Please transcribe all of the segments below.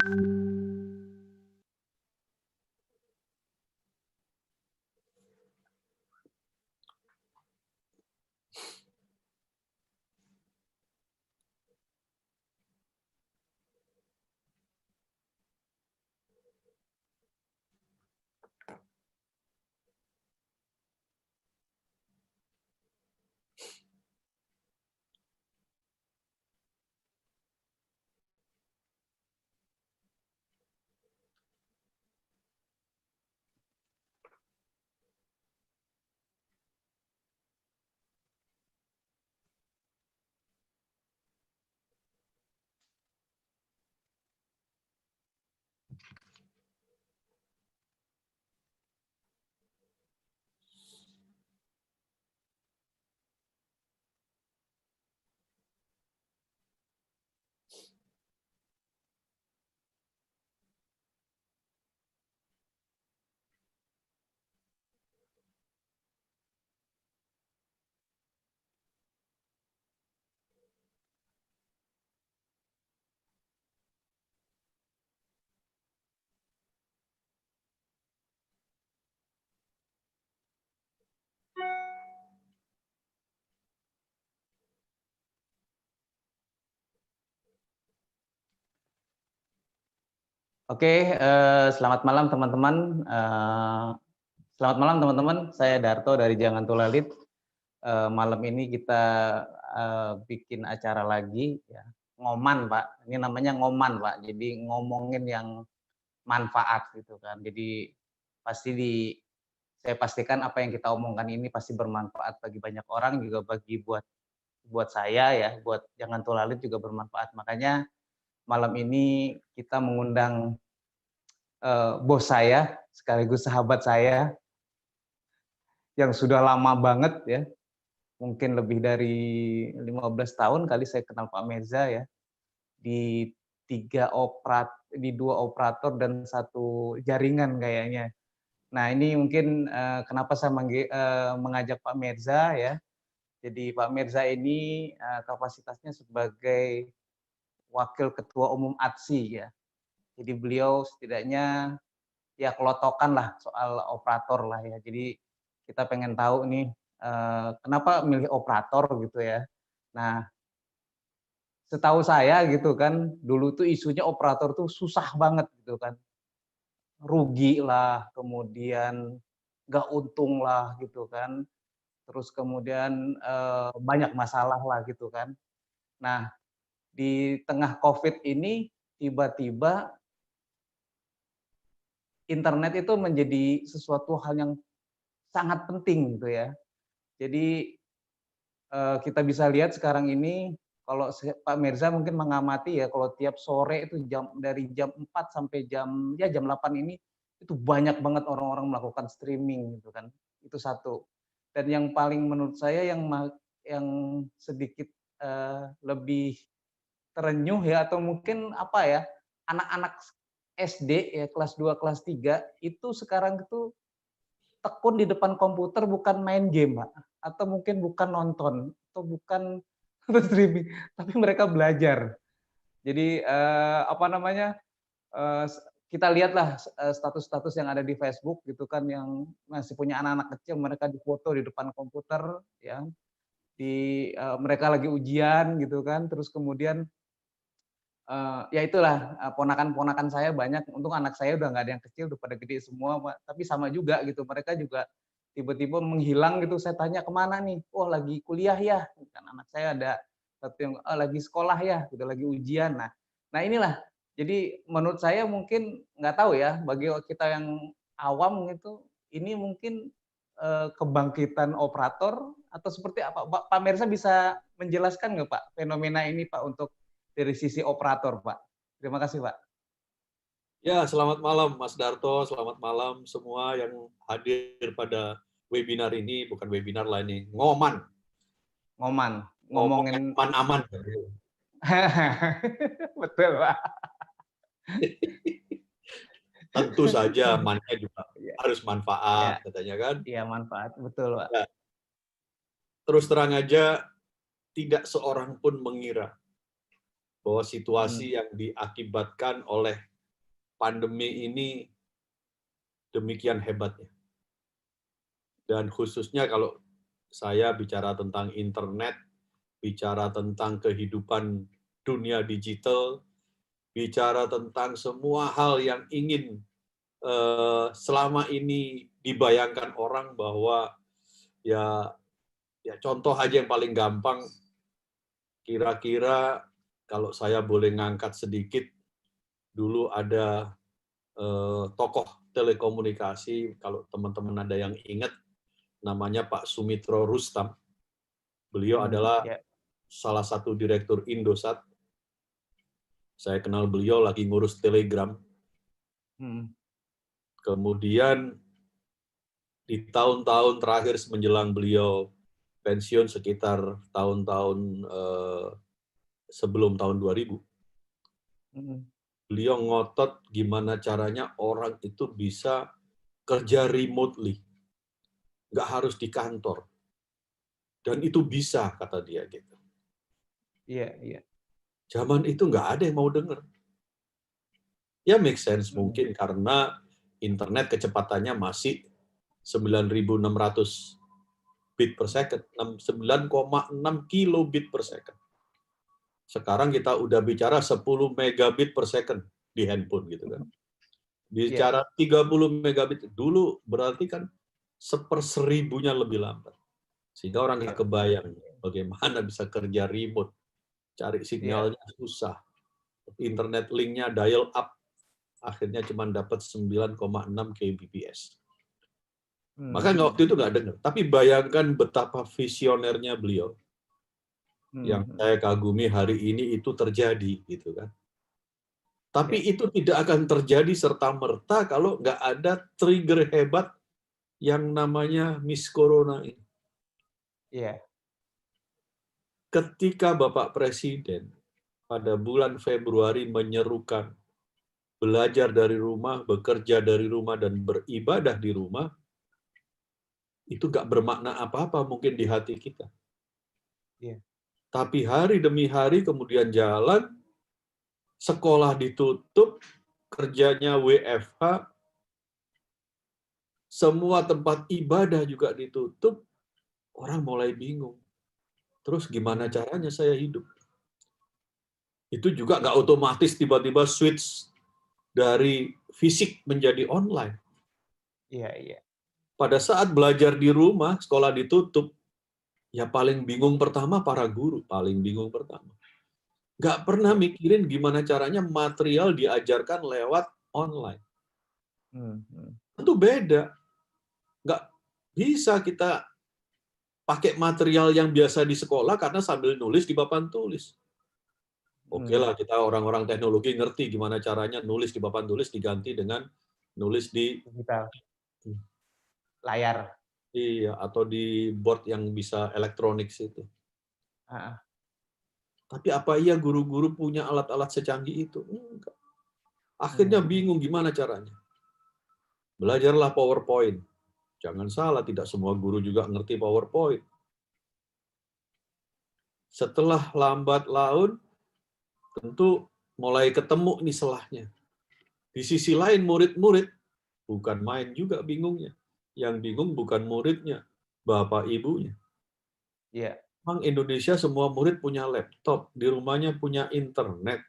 Oke, selamat malam teman-teman. Selamat malam teman-teman. Saya Darto dari Jangan Tulalit. Malam ini kita bikin acara lagi, ya. Ngoman, Pak. Ini namanya ngoman, Pak. Jadi ngomongin yang manfaat gitu kan. Jadi saya pastikan apa yang kita omongkan ini pasti bermanfaat bagi banyak orang, juga bagi buat saya ya, buat Jangan Tulalit juga bermanfaat. Makanya malam ini kita mengundang bos saya, sekaligus sahabat saya, yang sudah lama banget ya, mungkin lebih dari 15 tahun kali saya kenal Pak Meza ya, di di 2 operator dan 1 jaringan kayaknya. Nah ini mungkin, kenapa saya mengajak Pak Mirza ya, jadi Pak Mirza ini, kapasitasnya sebagai Wakil Ketua Umum ATSI ya. Jadi beliau setidaknya ya kelotokan lah soal operator lah ya. Jadi kita pengen tahu nih, kenapa milih operator gitu ya. Nah, setahu saya gitu kan, dulu tuh isunya operator tuh susah banget gitu kan. Rugi lah, kemudian nggak untung lah gitu kan. Terus kemudian, banyak masalah lah gitu kan. Nah, di tengah Covid ini tiba-tiba internet itu menjadi sesuatu hal yang sangat penting gitu ya. Jadi, kita bisa lihat sekarang ini kalau Pak Mirza mungkin mengamati ya, kalau tiap sore itu dari jam 4 sampai jam 8 ini, itu banyak banget orang-orang melakukan streaming gitu kan, itu satu. Dan yang paling menurut saya yang sedikit, lebih terenyuh ya atau mungkin apa ya, anak-anak SD ya kelas 2 kelas 3 itu sekarang itu tekun di depan komputer bukan main game, Pak, atau mungkin bukan nonton, atau bukan streaming, tapi mereka belajar. Jadi, apa namanya, kita lihatlah status-status yang ada di Facebook gitu kan, yang masih punya anak-anak kecil, mereka difoto di depan komputer ya, mereka lagi ujian gitu kan, terus kemudian ya itulah, ponakan-ponakan saya banyak, untung anak saya udah nggak ada yang kecil, udah pada gede semua, Pak. Tapi sama juga gitu, mereka juga tiba-tiba menghilang gitu, saya tanya, "Kemana nih?" "Oh lagi kuliah ya." Kan anak saya ada satu yang, "Lagi sekolah ya, udah lagi ujian." Nah inilah, jadi menurut saya mungkin nggak tahu ya, bagi kita yang awam gitu, ini mungkin, kebangkitan operator atau seperti apa? Pak Mirsa bisa menjelaskan nggak Pak, fenomena ini Pak, untuk dari sisi operator, Pak. Terima kasih, Pak. Ya, selamat malam Mas Darto, selamat malam semua yang hadir pada webinar ini, bukan webinar lah ini, ngoman. Ngoman, Ngomong ngomongin aman-aman. betul, Pak. Tentu saja mannya juga Iya, harus iya, manfaat, katanya kan. iya manfaat, betul, Pak. Ya, terus terang aja, tidak seorang pun mengira bahwa Mhm, situasi yang diakibatkan oleh pandemi ini demikian hebatnya. Dan khususnya kalau saya bicara tentang internet, bicara tentang kehidupan dunia digital, bicara tentang semua hal yang ingin selama ini dibayangkan orang bahwa ya contoh aja yang paling gampang, kira-kira kalau saya boleh ngangkat sedikit, dulu ada tokoh telekomunikasi, kalau teman-teman ada yang ingat, namanya Pak Sumitro Rustam. Beliau adalah Ya. salah satu direktur Indosat. Saya kenal beliau lagi ngurus Telegram. Kemudian di tahun-tahun terakhir menjelang beliau pensiun sekitar tahun-tahun sebelum tahun 2000, beliau ngotot gimana caranya orang itu bisa kerja remotely, nggak harus di kantor. Dan itu bisa, kata dia gitu. Iya, iya. Zaman itu nggak ada yang mau dengar. Ya make sense mungkin karena internet kecepatannya masih 9.600 bit per second, 9,6 kilobit per second. Sekarang kita udah bicara 10 megabit per second di handphone gitu kan. Bicara 30 megabit dulu berarti kan 1/1000-nya lebih lambat. Sehingga orang nggak kebayang bagaimana bisa kerja remote, cari sinyalnya susah. Internet linknya dial up, akhirnya cuma dapat 9,6 kbps. Maka waktu itu nggak dengar. Tapi bayangkan betapa visionernya beliau. Yang saya kagumi hari ini itu terjadi, gitu kan. Tapi itu tidak akan terjadi serta-merta kalau nggak ada trigger hebat yang namanya Miss Corona ini. Ketika Bapak Presiden pada bulan Februari menyerukan belajar dari rumah, bekerja dari rumah, dan beribadah di rumah, itu nggak bermakna apa-apa mungkin di hati kita. Tapi hari demi hari kemudian jalan, sekolah ditutup, kerjanya WFH, semua tempat ibadah juga ditutup, orang mulai bingung. Terus gimana caranya saya hidup? Itu juga nggak otomatis tiba-tiba switch dari fisik menjadi online. Pada saat belajar di rumah, sekolah ditutup, ya paling bingung pertama para guru, paling bingung pertama. Nggak pernah mikirin gimana caranya material diajarkan lewat online. Tentu beda. Nggak bisa kita pakai material yang biasa di sekolah karena sambil nulis di papan tulis. Oke lah, kita orang-orang teknologi ngerti gimana caranya nulis di papan tulis diganti dengan nulis di digital layar. Iya, atau di board yang bisa elektronik itu. Tapi apa iya guru-guru punya alat-alat secanggih itu? Enggak. Akhirnya bingung gimana caranya. Belajarlah PowerPoint. Jangan salah, tidak semua guru juga ngerti PowerPoint. Setelah lambat laun, tentu mulai ketemu nih selahnya. Di sisi lain murid-murid, bukan main juga bingungnya. Yang bingung bukan muridnya, bapak ibunya. Memang Indonesia semua murid punya laptop, di rumahnya punya internet.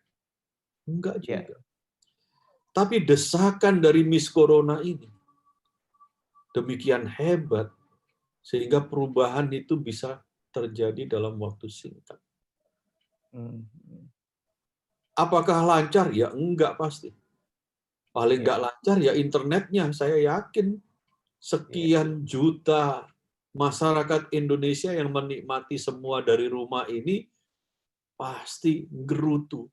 Enggak juga. Tapi desakan dari Miss Corona ini demikian hebat, sehingga perubahan itu bisa terjadi dalam waktu singkat. Apakah lancar? Ya enggak pasti. Paling enggak lancar ya internetnya, saya yakin. Sekian juta masyarakat Indonesia yang menikmati semua dari rumah ini, pasti gerutu.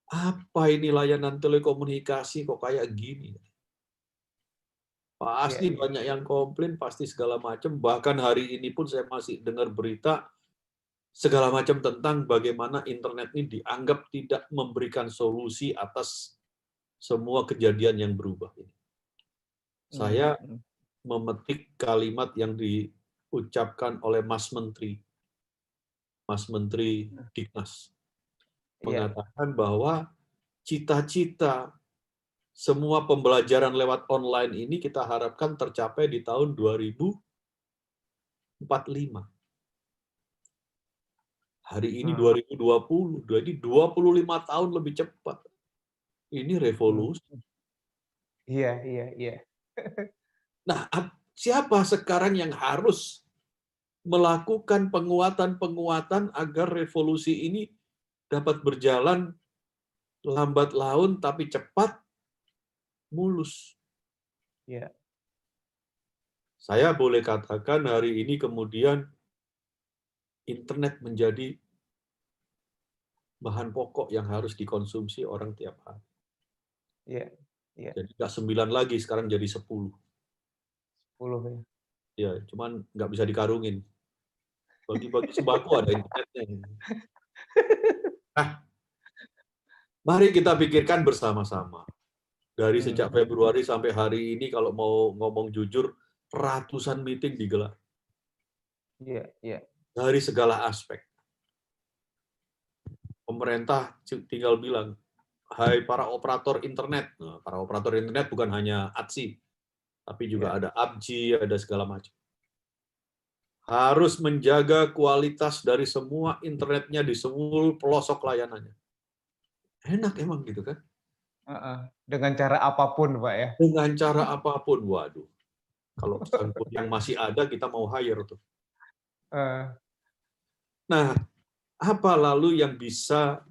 Apa ini layanan telekomunikasi kok kayak gini? Pasti banyak yang komplain, pasti segala macam. Bahkan hari ini pun saya masih dengar berita segala macam tentang bagaimana internet ini dianggap tidak memberikan solusi atas semua kejadian yang berubah ini. Saya memetik kalimat yang diucapkan oleh Mas Menteri Diknas. Mengatakan bahwa cita-cita semua pembelajaran lewat online ini kita harapkan tercapai di tahun 2045. Hari ini 2020, jadi 25 tahun lebih cepat. Ini revolusi. Iya, iya, iya. Nah, siapa sekarang yang harus melakukan penguatan-penguatan agar revolusi ini dapat berjalan lambat laun tapi cepat, mulus? Iya. Saya boleh katakan hari ini kemudian internet menjadi bahan pokok yang harus dikonsumsi orang tiap hari. Iya. Iya. Jadi nggak 9 lagi, sekarang jadi 10. 10 ya. Ya, cuman nggak bisa dikarungin. Bagi-bagi sembako ada internetnya. Nah, mari kita pikirkan bersama-sama. Dari sejak Februari sampai hari ini, kalau mau ngomong jujur, ratusan meeting digelar. Iya, iya. Dari segala aspek. Pemerintah tinggal bilang, hai para operator internet. Nah, para operator internet bukan hanya ATSI, tapi juga ada ABJI, ada segala macam. Harus menjaga kualitas dari semua internetnya di seluruh pelosok layanannya. Enak emang gitu kan? Dengan cara apapun, Pak ya. Dengan cara apapun, waduh. Kalau sangkut yang masih ada, kita mau hire tuh. Nah, apa lalu yang bisa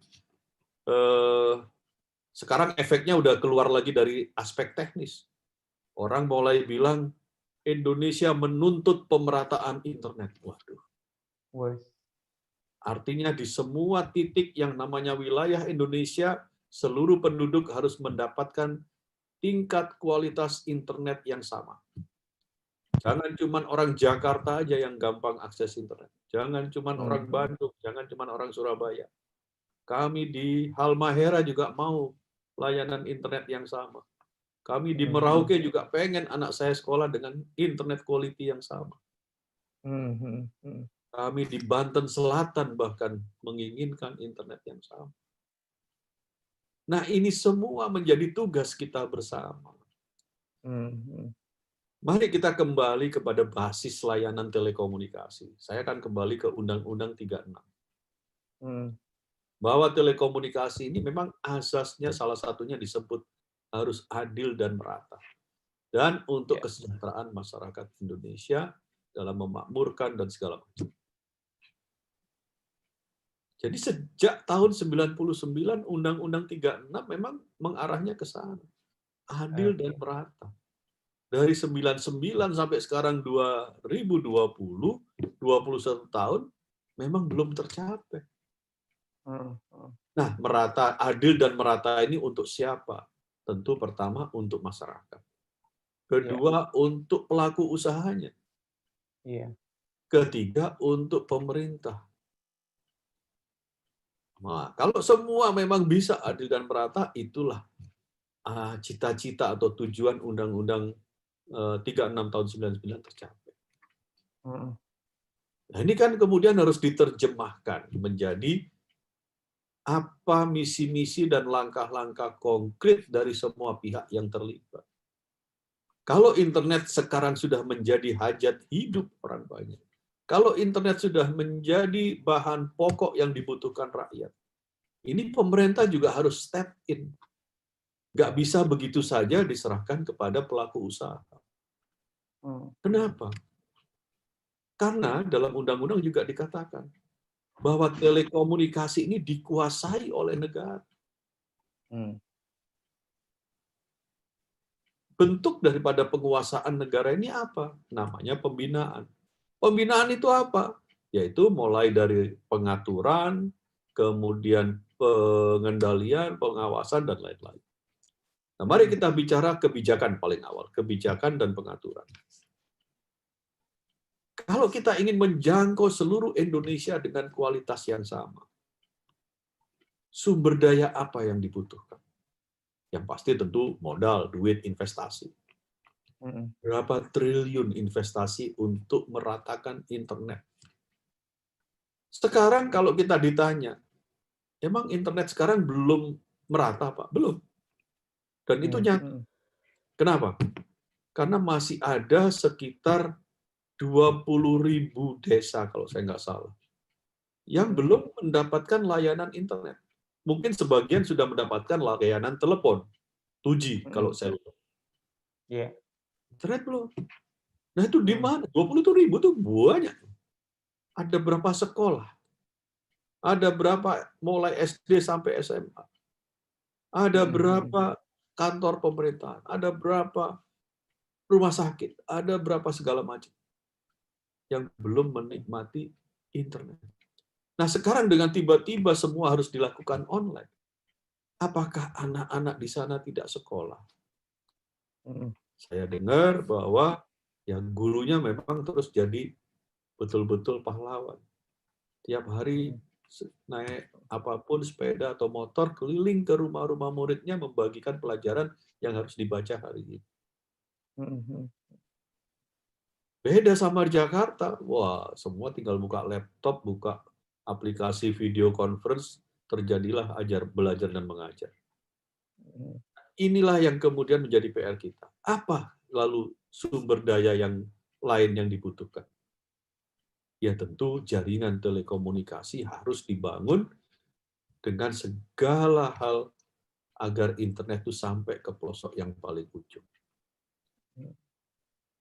sekarang efeknya udah keluar lagi dari aspek teknis. Orang mulai bilang Indonesia menuntut pemerataan internet. Waduh. Artinya di semua titik yang namanya wilayah Indonesia, seluruh penduduk harus mendapatkan tingkat kualitas internet yang sama. Jangan cuma orang Jakarta aja yang gampang akses internet. Jangan cuma orang Bandung, jangan cuma orang Surabaya. Kami di Halmahera juga mau layanan internet yang sama. Kami di Merauke juga pengen anak saya sekolah dengan internet quality yang sama. Kami di Banten Selatan bahkan menginginkan internet yang sama. Nah, ini semua menjadi tugas kita bersama. Mari kita kembali kepada basis layanan telekomunikasi. Saya akan kembali ke Undang-Undang 36. Bahwa telekomunikasi ini memang asasnya salah satunya disebut harus adil dan merata. Dan untuk kesejahteraan masyarakat Indonesia dalam memakmurkan dan segala macam. Jadi sejak tahun 99 Undang-Undang 36 memang mengarahnya ke sana. Adil dan merata. Dari 99 sampai sekarang 2020, 21 tahun, memang belum tercapai. Nah, merata, adil dan merata ini untuk siapa? Tentu pertama untuk masyarakat. Kedua, untuk pelaku usahanya. Ketiga, untuk pemerintah. Nah, kalau semua memang bisa adil dan merata, itulah cita-cita atau tujuan Undang-Undang 36 tahun 99 tercapai. Nah, ini kan kemudian harus diterjemahkan menjadi apa misi-misi dan langkah-langkah konkret dari semua pihak yang terlibat. Kalau internet sekarang sudah menjadi hajat hidup orang banyak, kalau internet sudah menjadi bahan pokok yang dibutuhkan rakyat, ini pemerintah juga harus step in. Nggak bisa begitu saja diserahkan kepada pelaku usaha. Kenapa? Karena dalam undang-undang juga dikatakan bahwa telekomunikasi ini dikuasai oleh negara. Bentuk daripada penguasaan negara ini apa? Namanya pembinaan. Pembinaan itu apa? Yaitu mulai dari pengaturan, kemudian pengendalian, pengawasan, dan lain-lain. Nah, mari kita bicara kebijakan paling awal, kebijakan dan pengaturan. Kalau kita ingin menjangkau seluruh Indonesia dengan kualitas yang sama, sumber daya apa yang dibutuhkan? Yang pasti tentu modal, duit, investasi. Berapa triliun investasi untuk meratakan internet? Sekarang kalau kita ditanya, emang internet sekarang belum merata, Pak? Belum. Dan itu nyata. Kenapa? Karena masih ada sekitar 20.000 desa, kalau saya nggak salah, yang belum mendapatkan layanan internet. Mungkin sebagian sudah mendapatkan layanan telepon, 2G kalau saya lupa. Iya. Internet belum. Nah itu di mana? 20.000 tuh banyak. Ada berapa sekolah? Ada berapa mulai SD sampai SMA? Ada berapa kantor pemerintahan? Ada berapa rumah sakit? Ada berapa segala macam yang belum menikmati internet. Nah sekarang dengan tiba-tiba semua harus dilakukan online. Apakah anak-anak di sana tidak sekolah? Saya dengar bahwa yang gurunya memang terus jadi betul-betul pahlawan. Tiap hari naik apapun, sepeda atau motor, keliling ke rumah-rumah muridnya membagikan pelajaran yang harus dibaca hari ini. Beda sama Jakarta, wah semua tinggal buka laptop, buka aplikasi video conference, terjadilah belajar dan mengajar. Inilah yang kemudian menjadi PR kita. Apa lalu sumber daya yang lain yang dibutuhkan? Ya tentu jaringan telekomunikasi harus dibangun dengan segala hal agar internet itu sampai ke pelosok yang paling ujung.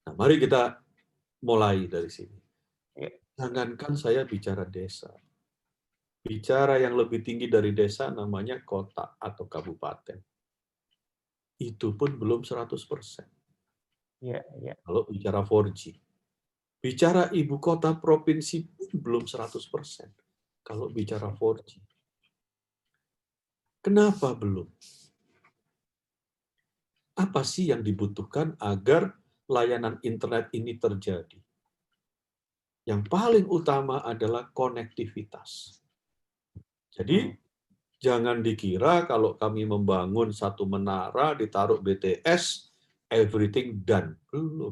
Nah, mari kita mulai dari sini. Jangankan saya bicara desa. Bicara yang lebih tinggi dari desa namanya kota atau kabupaten. Itu pun belum 100%. Kalau bicara 4G. Bicara ibu kota provinsi pun belum 100%. Kalau bicara 4G. Kenapa belum? Apa sih yang dibutuhkan agar layanan internet ini terjadi? Yang paling utama adalah konektivitas. Jadi, jangan dikira kalau kami membangun satu menara, ditaruh BTS, everything done. Belum.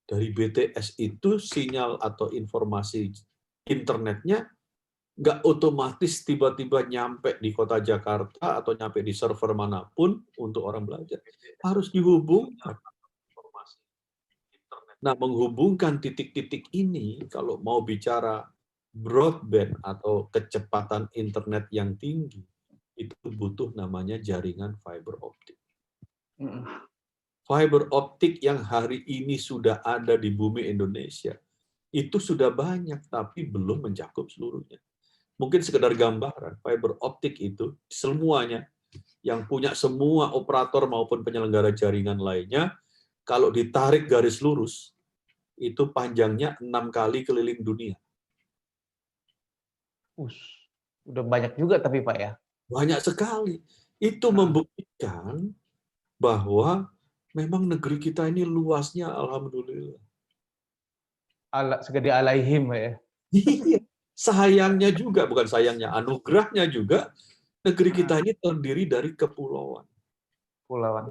Dari BTS itu sinyal atau informasi internetnya nggak otomatis tiba-tiba nyampe di kota Jakarta atau nyampe di server manapun untuk orang belajar. Harus dihubungkan. Nah, menghubungkan titik-titik ini, kalau mau bicara broadband atau kecepatan internet yang tinggi, itu butuh namanya jaringan fiber optik. Fiber optik yang hari ini sudah ada di bumi Indonesia, itu sudah banyak, tapi belum mencakup seluruhnya. Mungkin sekedar gambaran, fiber optik itu semuanya, yang punya semua operator maupun penyelenggara jaringan lainnya, kalau ditarik garis lurus, itu panjangnya 6 kali keliling dunia. Udah banyak juga tapi Pak ya? Banyak sekali. Itu membuktikan bahwa memang negeri kita ini luasnya alhamdulillah. Segede alaihim Pak ya? Iya. Sayangnya juga, bukan sayangnya, anugerahnya juga, negeri kita ini terdiri dari kepulauan.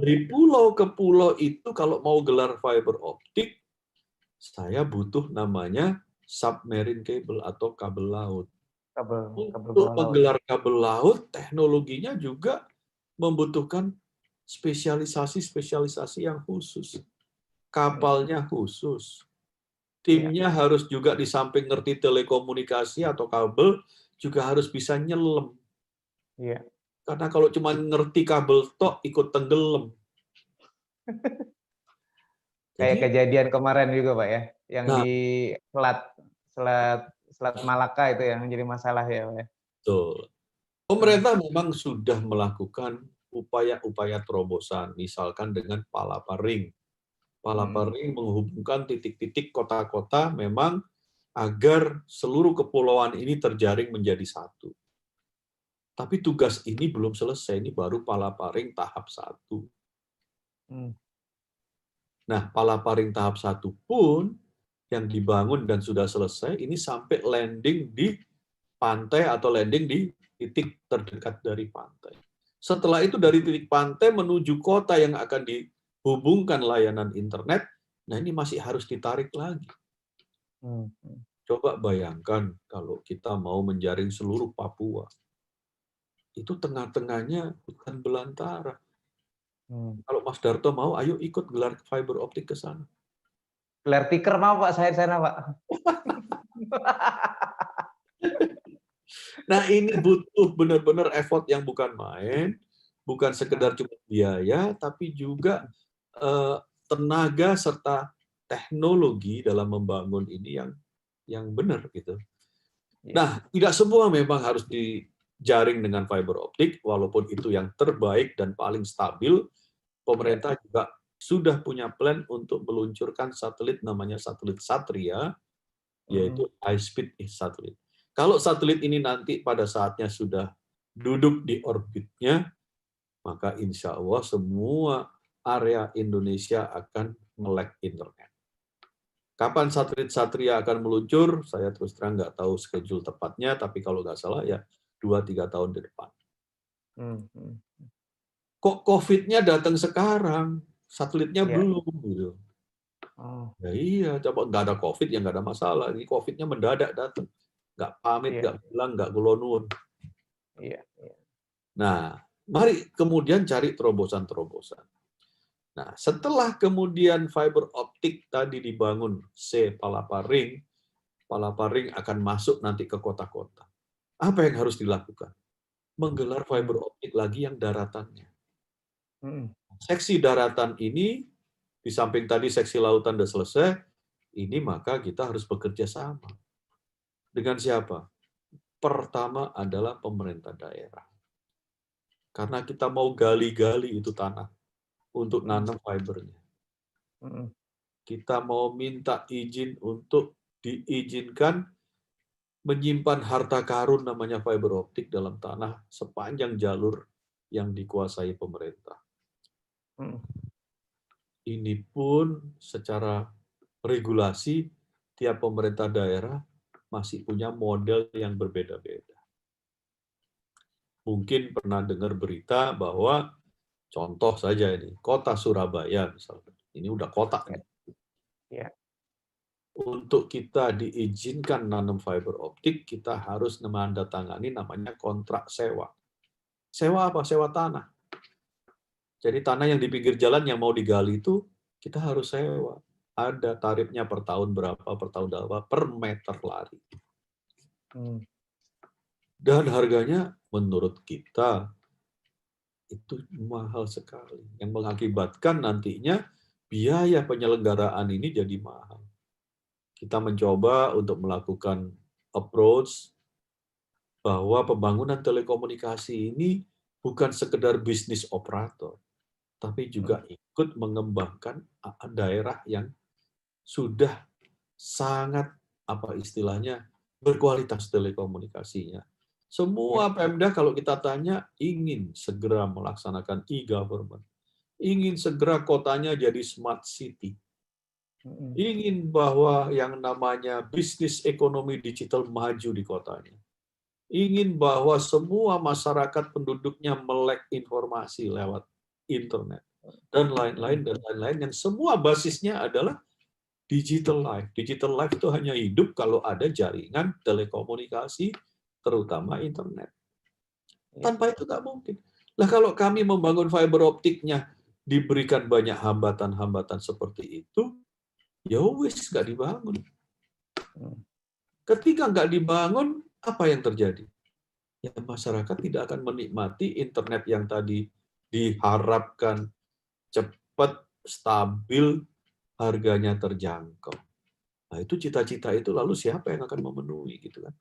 Dari pulau ke pulau itu kalau mau gelar fiber optik, saya butuh namanya submarine cable atau kabel laut. Untuk menggelar kabel laut, teknologinya juga membutuhkan spesialisasi-spesialisasi yang khusus. Kapalnya khusus. Timnya harus juga di samping ngerti telekomunikasi atau kabel, juga harus bisa nyelam. Karena kalau cuma ngerti kabel tok, ikut tenggelam. Kayak kejadian kemarin juga Pak ya, yang di Selat Malaka itu yang menjadi masalah ya Pak ya. Betul. Pemerintah memang sudah melakukan upaya-upaya terobosan, misalkan dengan Palapa Ring. Palapa Ring menghubungkan titik-titik kota-kota memang agar seluruh kepulauan ini terjaring menjadi satu. Tapi tugas ini belum selesai, ini baru Palapa Ring tahap 1. Nah, Palapa Ring tahap 1 pun yang dibangun dan sudah selesai, ini sampai landing di pantai atau landing di titik terdekat dari pantai. Setelah itu dari titik pantai menuju kota yang akan dihubungkan layanan internet, nah ini masih harus ditarik lagi. Coba bayangkan kalau kita mau menjaring seluruh Papua. Itu tengah-tengahnya hutan belantara. Kalau Mas Darto mau, ayo ikut gelar fiber optik ke sana. Gelar tiker mau Pak, saya di sana Pak. Nah, ini butuh benar-benar effort yang bukan main, bukan sekedar cuma biaya, tapi juga tenaga serta teknologi dalam membangun ini yang benar gitu. Nah, tidak semua memang harus dijaring dengan fiber optik, walaupun itu yang terbaik dan paling stabil. Pemerintah juga sudah punya plan untuk meluncurkan satelit namanya satelit Satria, yaitu high speed satelit. Kalau satelit ini nanti pada saatnya sudah duduk di orbitnya, maka insya Allah semua area Indonesia akan melek internet. Kapan satelit Satria akan meluncur, saya terus terang nggak tahu schedule tepatnya, tapi kalau nggak salah ya 2-3 tahun ke depan. Kok COVID-nya datang sekarang, satelitnya belum gitu. Ya iya, coba nggak ada COVID ya nggak ada masalah. Ini COVID-nya mendadak datang, nggak pamit, nggak bilang, nggak kulonun. Nah, mari kemudian cari terobosan-terobosan. Nah, setelah kemudian fiber optik tadi dibangun Palaparing akan masuk nanti ke kota-kota. Apa yang harus dilakukan? Menggelar fiber optik lagi yang daratannya. Seksi daratan ini, di samping tadi seksi lautan sudah selesai, ini maka kita harus bekerja sama. Dengan siapa? Pertama adalah pemerintah daerah. Karena kita mau gali-gali itu tanah untuk nanam fibernya. Kita mau minta izin untuk diizinkan menyimpan harta karun namanya fiber optik dalam tanah sepanjang jalur yang dikuasai pemerintah. Ini pun secara regulasi tiap pemerintah daerah masih punya model yang berbeda-beda. Mungkin pernah dengar berita bahwa contoh saja ini, kota Surabaya misalnya, ini udah kota. Untuk kita diizinkan nanam fiber optik, kita harus menandatangani namanya kontrak sewa. Sewa apa? Sewa tanah. Jadi tanah yang di pinggir jalan yang mau digali itu, kita harus sewa. Ada tarifnya per tahun berapa, per meter lari. Dan harganya menurut kita itu mahal sekali. Yang mengakibatkan nantinya biaya penyelenggaraan ini jadi mahal. Kita mencoba untuk melakukan approach bahwa pembangunan telekomunikasi ini bukan sekedar bisnis operator, tapi juga ikut mengembangkan daerah yang sudah sangat berkualitas telekomunikasinya. Semua Pemda kalau kita tanya ingin segera melaksanakan e-government, ingin segera kotanya jadi smart city, ingin bahwa yang namanya bisnis ekonomi digital maju di kotanya, ingin bahwa semua masyarakat penduduknya melek informasi lewat internet, dan lain-lain yang semua basisnya adalah digital life. Digital life itu hanya hidup kalau ada jaringan telekomunikasi, terutama internet. Tanpa itu nggak mungkin. Nah, kalau kami membangun fiber optiknya diberikan banyak hambatan-hambatan seperti itu, ya wis nggak dibangun. Ketika nggak dibangun, apa yang terjadi? Ya masyarakat tidak akan menikmati internet yang tadi diharapkan cepat, stabil, harganya terjangkau. Nah, itu cita-cita itu lalu siapa yang akan memenuhi gitu kan?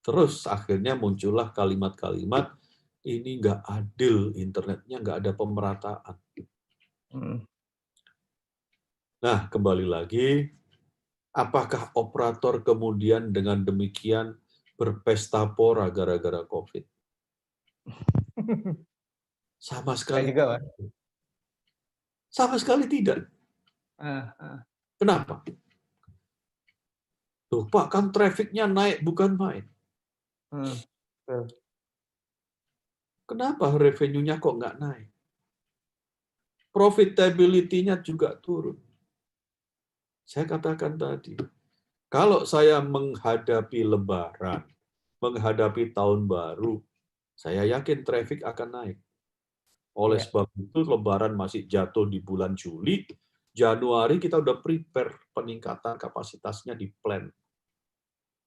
Terus akhirnya muncullah kalimat-kalimat ini nggak adil internetnya, nggak ada pemerataan. Nah, kembali lagi, apakah operator kemudian dengan demikian berpesta pora gara-gara COVID? Sama sekali juga, Pak. Sama sekali tidak. Kenapa? Tuh, Pak, kan trafficnya naik bukan main. Kenapa revenue-nya kok nggak naik? Profitability-nya juga turun. Saya katakan tadi, kalau saya menghadapi Lebaran, menghadapi Tahun Baru, saya yakin traffic akan naik. Oleh Iya. sebab itu Lebaran masih jatuh di bulan Juli, Januari kita udah prepare peningkatan kapasitasnya di plan.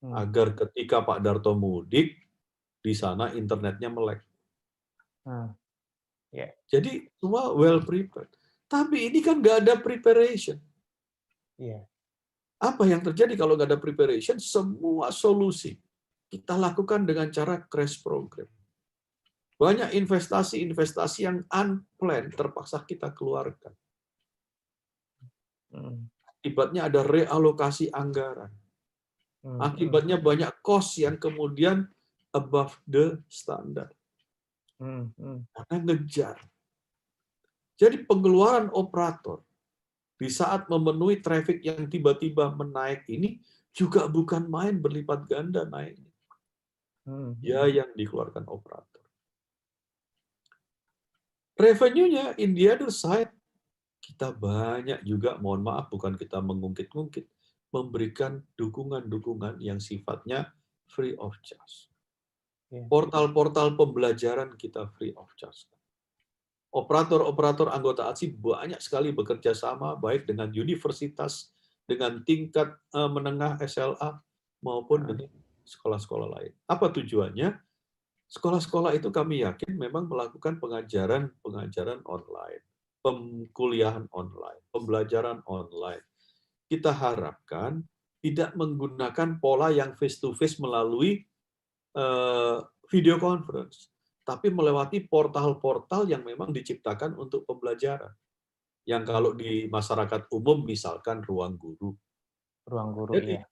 Hmm. Agar ketika Pak Darto mudik, di sana internetnya melek. Hmm. Iya. Jadi semua well prepared. Tapi ini kan nggak ada preparation. Iya. Apa yang terjadi kalau nggak ada preparation? Semua solusi kita lakukan dengan cara crash program. Banyak investasi-investasi yang unplanned terpaksa kita keluarkan. Hmm. Akibatnya ada realokasi anggaran. Hmm. Akibatnya banyak cost yang kemudian above the standard. Hmm. Hmm. Karena ngejar. Jadi pengeluaran operator di saat memenuhi traffic yang tiba-tiba menaik ini juga bukan main berlipat ganda naiknya. Hmm. Ya yang dikeluarkan operator. Revenue-nya in the other side, kita banyak juga, mohon maaf bukan kita mengungkit-ungkit, memberikan dukungan-dukungan yang sifatnya free of charge. Iya. Portal-portal pembelajaran kita free of charge. Operator-operator anggota ATSI banyak sekali bekerja sama baik dengan universitas, dengan tingkat menengah SLA, maupun dengan sekolah-sekolah lain. Apa tujuannya? Sekolah-sekolah itu kami yakin memang melakukan pengajaran online, kuliahan online, pembelajaran online. Kita harapkan tidak menggunakan pola yang face-to-face melalui video conference, tapi melewati portal-portal yang memang diciptakan untuk pembelajaran. Yang kalau di masyarakat umum misalkan ruang guru. Ruang guru, Jadi iya.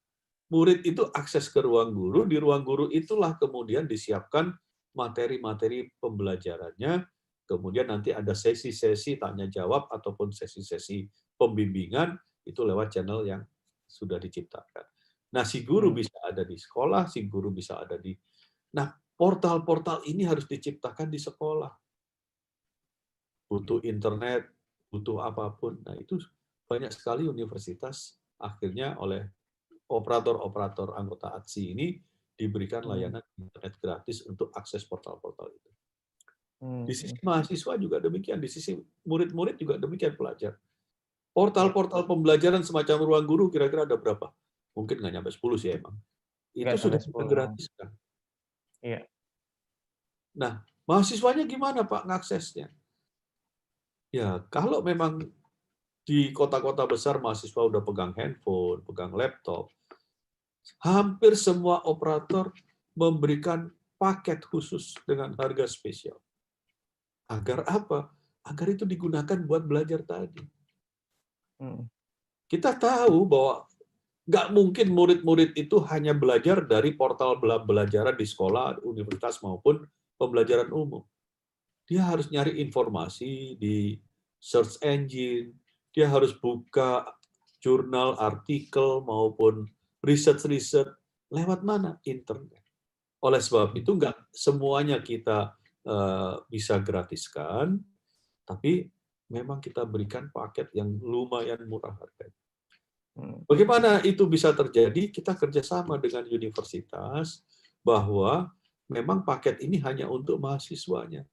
murid itu akses ke ruang guru, di ruang guru itulah kemudian disiapkan materi-materi pembelajarannya, kemudian nanti ada sesi-sesi tanya jawab ataupun sesi-sesi pembimbingan, itu lewat channel yang sudah diciptakan. Nah, si guru bisa ada di sekolah, si guru bisa ada di... Nah, portal-portal ini harus diciptakan di sekolah. Butuh internet, butuh apapun. Nah, itu banyak sekali universitas akhirnya oleh operator-operator anggota ATSI ini diberikan layanan internet gratis untuk akses portal-portal itu. Di sisi mahasiswa juga demikian, di sisi murid-murid juga demikian pelajar. Portal-portal pembelajaran semacam ruang guru kira-kira ada berapa? Mungkin nggak nyampe 10 sih emang. Itu Nggak sudah sampai kita 10. gratiskan. Iya. Nah, mahasiswanya gimana Pak ngaksesnya? Ya, kalau memang di kota-kota besar mahasiswa udah pegang handphone, pegang laptop, hampir semua operator memberikan paket khusus dengan harga spesial. Agar apa? Agar itu digunakan buat belajar tadi. Kita tahu bahwa nggak mungkin murid-murid itu hanya belajar dari portal belajaran di sekolah, universitas, maupun pembelajaran umum. Dia harus nyari informasi di search engine, dia harus buka jurnal, artikel, maupun riset-riset lewat mana? Internet. Oleh sebab itu, nggak semuanya kita bisa gratiskan, tapi memang kita berikan paket yang lumayan murah harganya. Bagaimana itu bisa terjadi? Kita kerjasama dengan universitas bahwa memang paket ini hanya untuk mahasiswanya.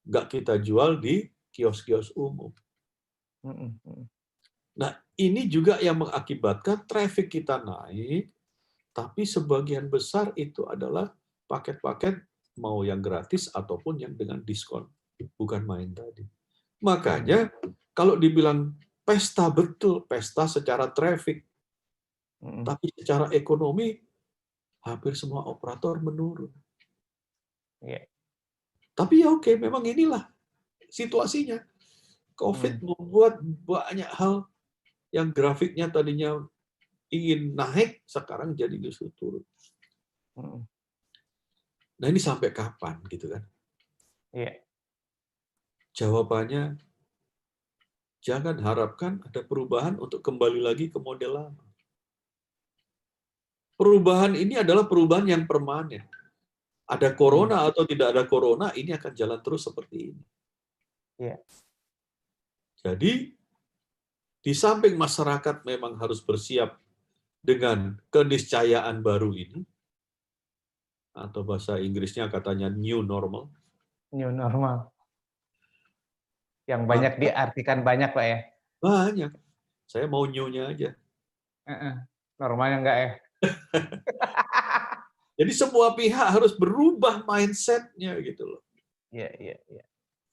Nggak kita jual di kios-kios umum. Nah, ini juga yang mengakibatkan traffic kita naik, tapi sebagian besar itu adalah paket-paket mau yang gratis ataupun yang dengan diskon. Bukan main tadi. Makanya kalau dibilang pesta betul, pesta secara traffic, tapi secara ekonomi hampir semua operator menurun. Tapi ya oke, memang inilah situasinya. COVID membuat banyak hal yang grafiknya tadinya ingin naik, sekarang jadi justru turun. Nah ini sampai kapan gitu kan? Jawabannya, jangan harapkan ada perubahan untuk kembali lagi ke model lama. Perubahan ini adalah perubahan yang permanen. Ada corona atau tidak ada corona, ini akan jalan terus seperti ini. Jadi, di samping masyarakat memang harus bersiap dengan keniscayaan baru ini, atau bahasa Inggrisnya katanya new normal. New normal. Yang banyak diartikan banyak, Pak ya? Banyak. Saya mau new-nya aja. Normalnya enggak ya? Jadi semua pihak harus berubah mindset-nya gitu loh. Iya.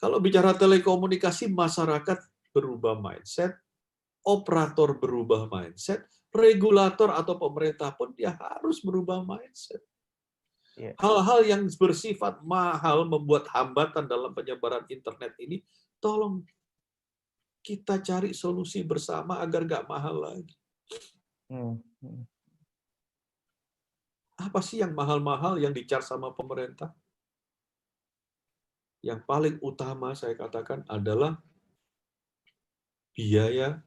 Kalau bicara telekomunikasi, masyarakat berubah mindset, operator berubah mindset, regulator atau pemerintah pun dia harus berubah mindset. Iya. Hal-hal yang bersifat mahal membuat hambatan dalam penyebaran internet ini, tolong kita cari solusi bersama agar nggak mahal lagi. Apa sih yang mahal-mahal yang di-charge sama pemerintah? Yang paling utama saya katakan adalah biaya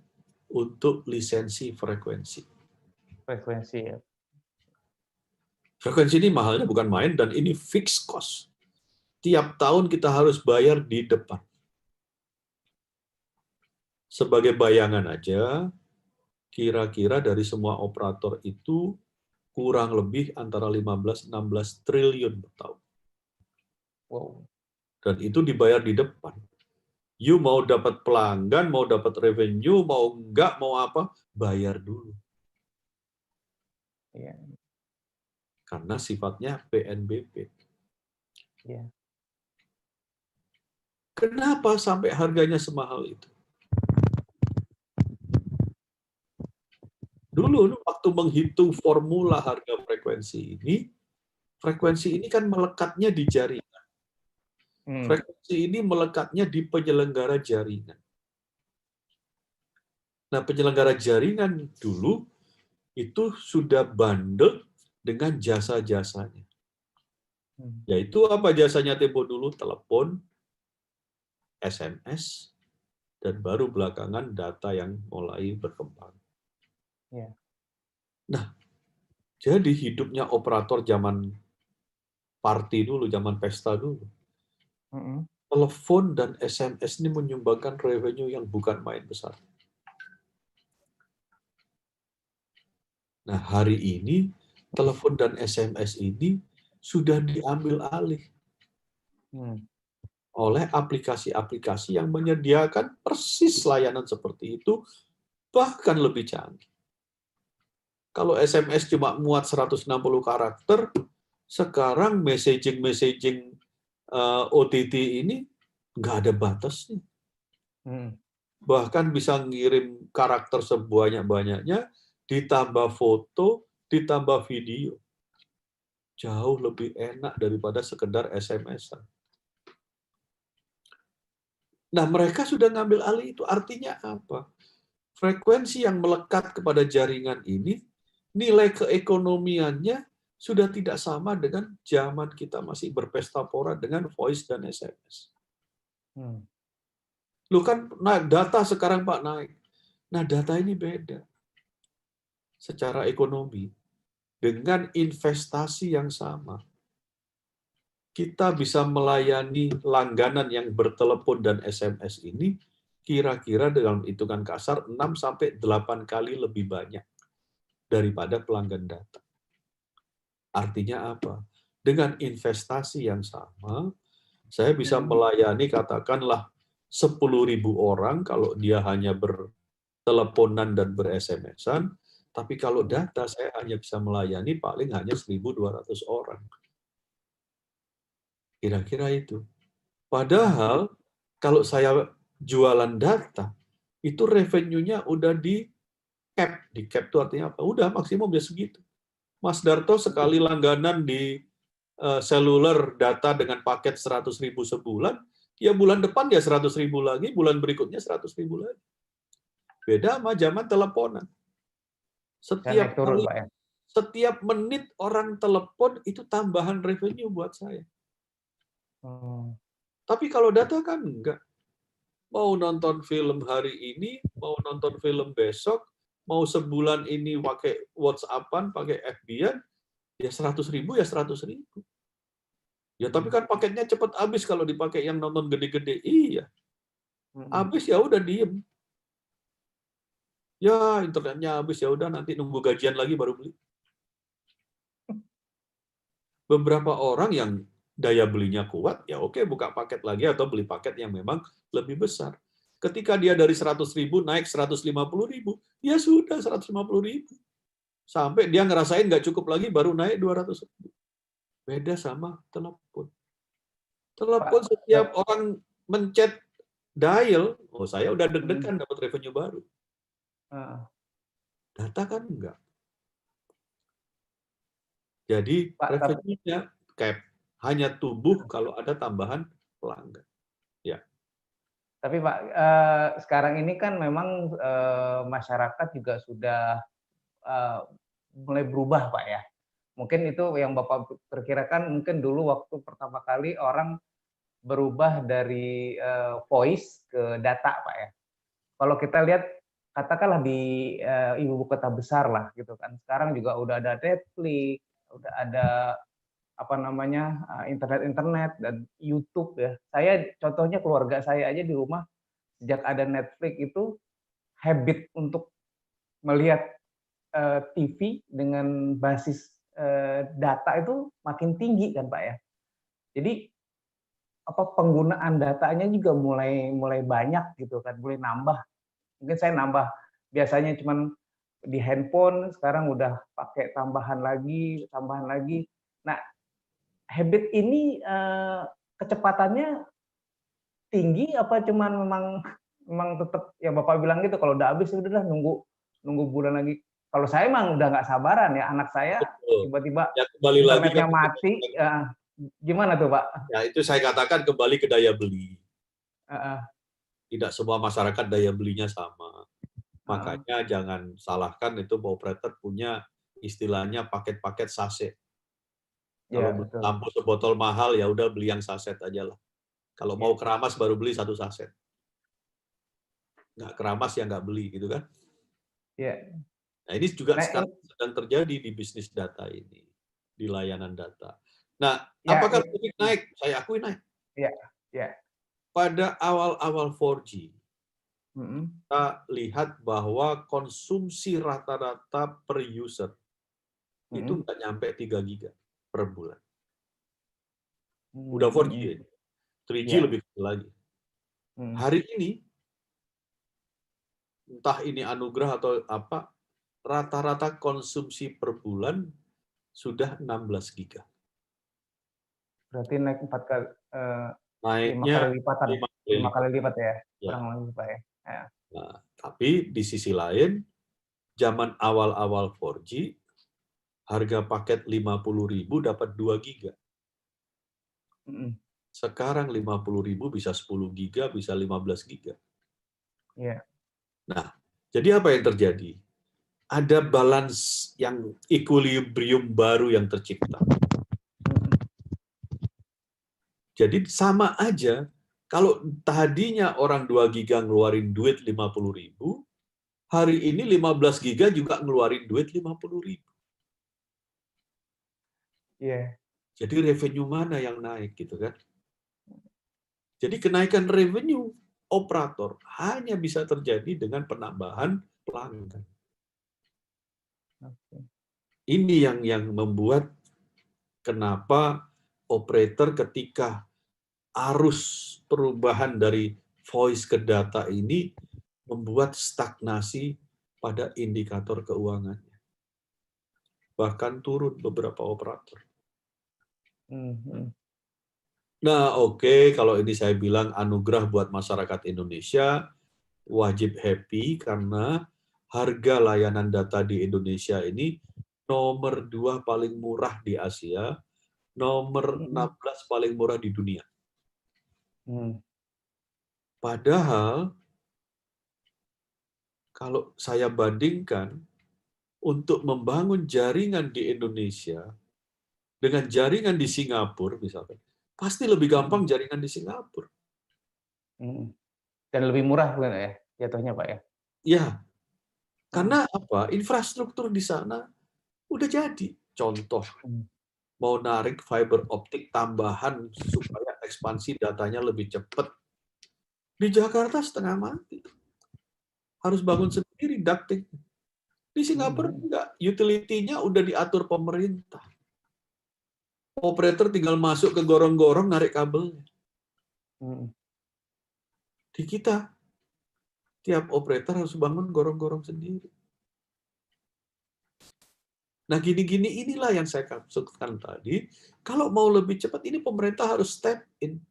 untuk lisensi frekuensi. Frekuensi ya. Frekuensi ini mahalnya bukan main dan ini fixed cost. Tiap tahun kita harus bayar di depan. Sebagai bayangan aja, kira-kira dari semua operator itu kurang lebih antara 15-16 triliun per tahun. Wow. Dan itu dibayar di depan. You mau dapat pelanggan, mau dapat revenue, mau enggak, mau apa, bayar dulu. Iya. Karena sifatnya PNBP. Iya. Kenapa sampai harganya semahal itu? Dulu waktu menghitung formula harga frekuensi ini kan melekatnya di jaringan. Frekuensi ini melekatnya di penyelenggara jaringan. Nah, penyelenggara jaringan dulu itu sudah bundle dengan jasa-jasanya. Yaitu apa jasanya tempo dulu? Telepon, SMS, dan baru belakangan data yang mulai berkembang. Ya. Nah, jadi hidupnya operator zaman party dulu, zaman pesta dulu. Telepon dan SMS ini menyumbangkan revenue yang bukan main besar. Nah, hari ini telepon dan SMS ini sudah diambil alih oleh aplikasi-aplikasi yang menyediakan persis layanan seperti itu, bahkan lebih canggih. Kalau SMS cuma muat 160 karakter, sekarang messaging OTT ini nggak ada batasnya. Bahkan bisa ngirim karakter sebanyak-banyaknya, ditambah foto, ditambah video. Jauh lebih enak daripada sekedar SMS-an. Nah, mereka sudah ngambil alih itu. Artinya apa? Frekuensi yang melekat kepada jaringan ini, nilai keekonomiannya sudah tidak sama dengan zaman kita masih berpesta pora dengan voice dan SMS. Lu kan naik data sekarang Pak naik. Nah, data ini beda secara ekonomi. Dengan investasi yang sama, kita bisa melayani langganan yang bertelepon dan SMS ini kira-kira dalam hitungan kasar 6-8 kali lebih banyak daripada pelanggan data. Artinya apa? Dengan investasi yang sama, saya bisa melayani katakanlah 10.000 orang kalau dia hanya berteleponan dan ber-SMS-an, tapi kalau data saya hanya bisa melayani paling hanya 1.200 orang. Kira-kira itu. Padahal kalau saya jualan data, itu revenue-nya udah di cap. Di cap itu artinya apa? Udah maksimum ya segitu. Mas Darto sekali langganan di seluler data dengan paket 100.000 sebulan, ya bulan depan ya 100.000 lagi, bulan berikutnya 100.000 lagi. Beda sama zaman teleponan. Setiap menit orang telepon itu tambahan revenue buat saya. Tapi kalau data kan enggak. Mau nonton film hari ini, mau nonton film besok, mau sebulan ini pakai WhatsApp-an, pakai FB-an, ya 100.000 ya 100.000. Ya tapi kan paketnya cepat habis kalau dipakai yang nonton gede-gede. Iya. Habis ya udah diem. Ya internetnya habis ya udah nanti nunggu gajian lagi baru beli. Beberapa orang yang daya belinya kuat, ya oke buka paket lagi atau beli paket yang memang lebih besar. Ketika dia dari 100.000 naik 150.000, ya sudah 150.000. Sampai dia ngerasain nggak cukup lagi baru naik 200.000. Beda sama telepon. Telepon Pak, setiap orang mencet dial, oh saya udah hmm, deg-degan dapat revenue baru. eh, Data kan enggak. Jadi Pak, revenue-nya cap, hanya tumbuh kalau ada tambahan pelanggan. Ya. tapi Pak, sekarang ini kan memang masyarakat juga sudah eh, mulai berubah Pak ya. Mungkin itu yang Bapak perkirakan, mungkin dulu waktu pertama kali orang berubah dari voice ke data Pak ya. Kalau kita lihat katakanlah di ibu kota besar lah gitu kan. Sekarang juga udah ada Netflix, udah ada apa namanya internet dan YouTube ya. Saya contohnya keluarga saya aja di rumah sejak ada Netflix itu habit untuk melihat TV dengan basis data itu makin tinggi kan Pak ya. Jadi apa penggunaan datanya juga mulai banyak gitu kan, mulai nambah. Mungkin saya nambah biasanya cuman di handphone, sekarang udah pakai tambahan lagi, tambahan lagi. Nah, habit ini kecepatannya tinggi apa cuman memang tetap ya Bapak bilang gitu kalau udah habis udahlah nunggu bulan lagi. Kalau saya emang udah nggak sabaran ya, anak saya Betul. tiba-tiba Ya kembali lagi internetnya kan mati, ya, gimana tuh Pak? ya itu saya katakan kembali ke daya beli. Uh, Tidak semua masyarakat daya belinya sama. uh, Makanya jangan salahkan itu operator punya istilahnya paket-paket saset. Kalau ya beli betul. lampu sebotol mahal ya udah beli yang saset aja lah. Kalau mau Ya, keramas baru beli satu saset. Nggak keramas ya nggak beli gitu kan. ya. Nah ini juga Nah, sekarang sedang terjadi di bisnis data ini, di layanan data. Nah, ya, apakah traffic naik? Saya akui naik. ya, ya. Pada awal-awal 4G, Mm-mm. kita lihat bahwa konsumsi rata-rata per user itu Mm-mm. nggak nyampe 3 giga per bulan. Udah 4G Mm-mm. ya. 3G Ya. lebih kecil lagi. Mm. Hari ini, entah ini anugerah atau apa, rata-rata konsumsi per bulan sudah 16 giga. Berarti naik 4 kali, 5 kali Naiknya lipatan, 5 kali 5 kali lipat. lipat ya, Ya. kurang lebih Pak ya. Ya. Nah, tapi di sisi lain, zaman awal-awal 4G, harga paket 50.000 dapat 2 giga. Mm-mm. Sekarang 50.000 bisa 10 giga, bisa 15 giga. Ya. Nah, jadi apa yang terjadi? Ada balance yang equilibrium baru yang tercipta. Mm-mm. Jadi sama aja, kalau tadinya orang 2 giga ngeluarin duit 50.000, hari ini 15 giga juga ngeluarin duit 50.000. Iya. Jadi revenue mana yang naik gitu kan? Jadi kenaikan revenue operator hanya bisa terjadi dengan penambahan pelanggan. Oke. Ini yang membuat kenapa operator ketika arus perubahan dari voice ke data ini membuat stagnasi pada indikator keuangannya. Bahkan turun beberapa operator. Mm-mm. Nah, oke, kalau ini saya bilang anugerah buat masyarakat Indonesia, wajib happy karena harga layanan data di Indonesia ini nomor 2 paling murah di Asia, nomor Mm-mm. 16 paling murah di dunia. Mm. Padahal kalau saya bandingkan untuk membangun jaringan di Indonesia dengan jaringan di Singapura misalkan, pasti lebih gampang Mm-mm. jaringan di Singapura. Mm-mm. Dan lebih murah kan ya jatuhnya Pak ya. Ya, Mm. karena apa? Infrastruktur di sana udah jadi. Contoh, Mm. mau narik fiber optik tambahan supaya ekspansi datanya lebih cepat. Di Jakarta setengah mati. Harus bangun sendiri ducting. Di Singapura Mm. enggak, utility-nya udah diatur pemerintah. Operator tinggal masuk ke gorong-gorong narik kabelnya. Di kita, tiap operator harus bangun gorong-gorong sendiri. Nah, gini-gini inilah yang saya maksudkan tadi. Kalau mau lebih cepat, ini pemerintah harus step in.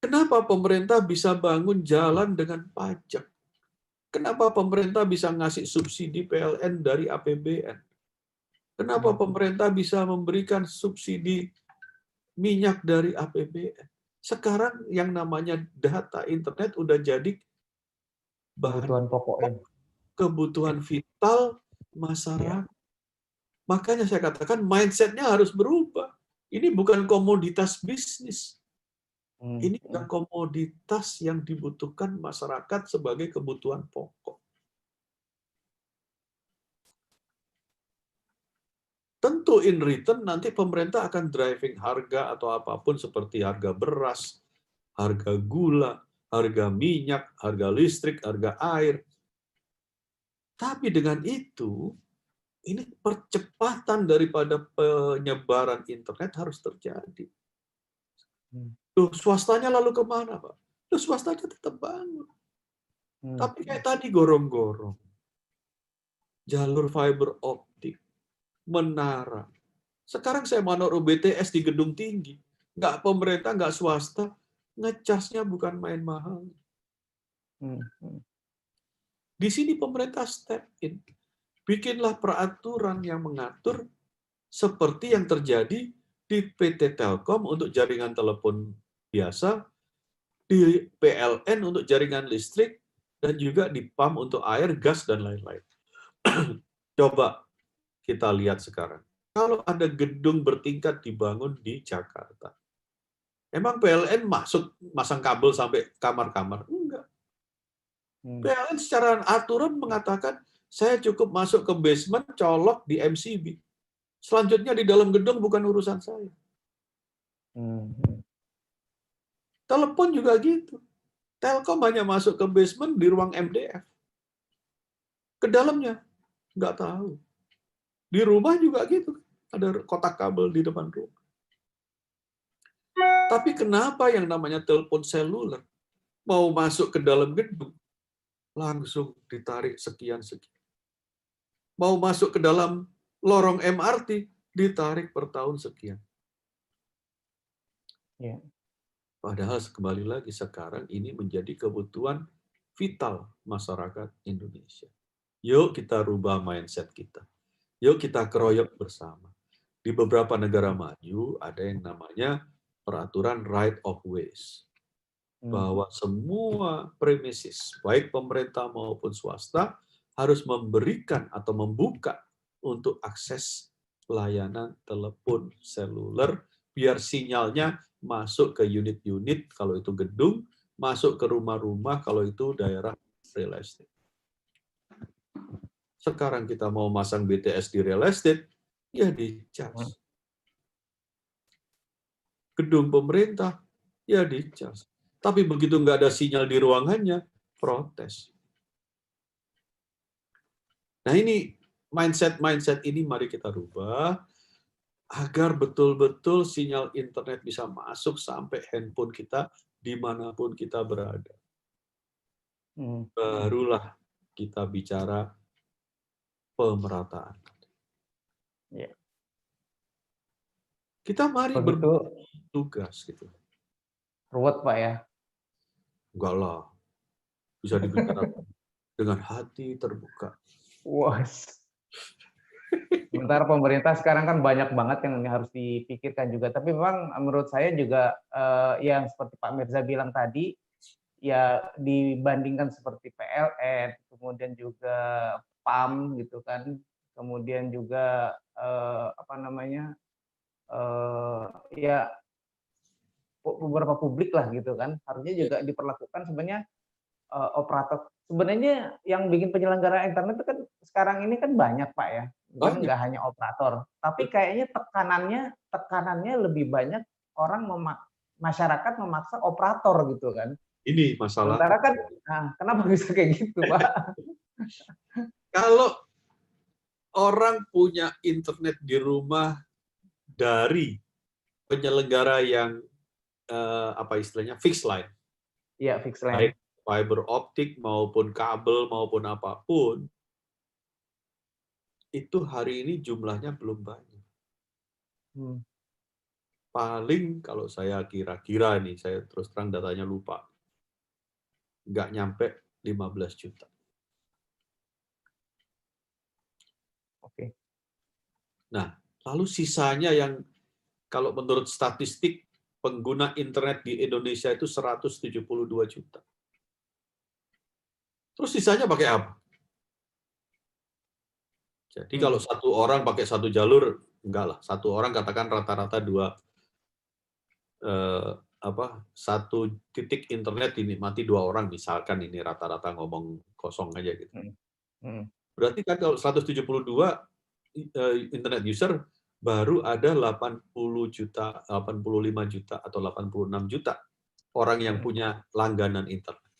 Kenapa pemerintah bisa bangun jalan dengan pajak? Kenapa pemerintah bisa ngasih subsidi PLN dari APBN? Kenapa pemerintah bisa memberikan subsidi minyak dari APBN? Sekarang yang namanya data internet udah jadi Kebutuhan pokoknya. kebutuhan vital masyarakat. Makanya saya katakan mindset-nya harus berubah. Ini bukan komoditas bisnis. Ini bukan komoditas yang dibutuhkan masyarakat sebagai kebutuhan pokok. Tentu in return nanti pemerintah akan driving harga atau apapun seperti harga beras, harga gula, harga minyak, harga listrik, harga air. Tapi dengan itu, ini percepatan daripada penyebaran internet harus terjadi. Loh, swastanya lalu kemana, Pak? Loh, swastanya tetap bangun. Tapi kayak tadi gorong-gorong. Jalur fiber optik, menara. Sekarang saya manor BTS di gedung tinggi. Nggak pemerintah, nggak swasta. Ngecasnya bukan main mahal. Di sini pemerintah step in. Bikinlah peraturan yang mengatur seperti yang terjadi di PT Telkom untuk jaringan telepon biasa, di PLN untuk jaringan listrik, dan juga di PAM untuk air, gas, dan lain-lain. Coba kita lihat sekarang. Kalau ada gedung bertingkat dibangun di Jakarta, emang PLN masang kabel sampai kamar-kamar? Enggak. PLN secara aturan mengatakan, saya cukup masuk ke basement, colok di MCB. Selanjutnya di dalam gedung bukan urusan saya. Telepon juga gitu. Telkom hanya masuk ke basement di ruang MDF. Ke dalamnya, nggak tahu. Di rumah juga gitu. Ada kotak kabel di depan rumah. Tapi kenapa yang namanya telepon seluler mau masuk ke dalam gedung, langsung ditarik sekian-sekian. Mau masuk ke dalam lorong MRT, ditarik per tahun sekian. Padahal kembali lagi sekarang ini menjadi kebutuhan vital masyarakat Indonesia. Yuk kita rubah mindset kita. Yuk kita keroyok bersama. Di beberapa negara maju ada yang namanya peraturan right of ways. Bahwa semua premises, baik pemerintah maupun swasta, harus memberikan atau membuka untuk akses layanan telepon seluler, biar sinyalnya masuk ke unit-unit kalau itu gedung, masuk ke rumah-rumah kalau itu daerah real estate. Sekarang kita mau masang BTS di real estate, ya dicas. Gedung pemerintah, ya dicas. Tapi begitu nggak ada sinyal di ruangannya, protes. Nah ini mindset ini mari kita rubah agar betul-betul sinyal internet bisa masuk sampai handphone kita dimanapun kita berada. Barulah kita bicara pemerataan. Kita mari bertugas gitu. Ruwet, Pak ya? Enggak lah. Bisa dibicarakan dengan hati terbuka. Wah. Sementara pemerintah sekarang kan banyak banget yang harus dipikirkan juga. Tapi memang menurut saya juga yang seperti Pak Mirza bilang tadi, ya dibandingkan seperti PLN, kemudian juga PAM gitu kan, kemudian juga ya beberapa publik lah gitu kan, harusnya juga diperlakukan sebenarnya operator. Sebenarnya yang bikin penyelenggara internet itu kan sekarang ini kan banyak, Pak ya, bukan nggak hanya operator, tapi kayaknya tekanannya lebih banyak orang masyarakat memaksa operator gitu kan. Ini masalah. Sementara kan, nah, kenapa bisa kayak gitu, Pak? orang punya internet di rumah dari penyelenggara yang apa istilahnya fixed line, Iya, fixed line. baik fiber optik maupun kabel maupun apapun, itu hari ini jumlahnya belum banyak. Hmm. Paling kalau saya kira-kira nih, saya terus terang datanya lupa, nggak nyampe 15 juta. Oke. Nah, lalu sisanya yang kalau menurut statistik pengguna internet di Indonesia itu 172 juta. Terus sisanya pakai apa? Jadi kalau satu orang pakai satu jalur, enggak lah. Satu orang katakan rata-rata satu titik internet dinikmati 2 orang, misalkan ini rata-rata ngomong kosong aja gitu. Berarti kan kalau 172 internet user, baru ada 80 juta, 85 juta, atau 86 juta orang yang punya langganan internet.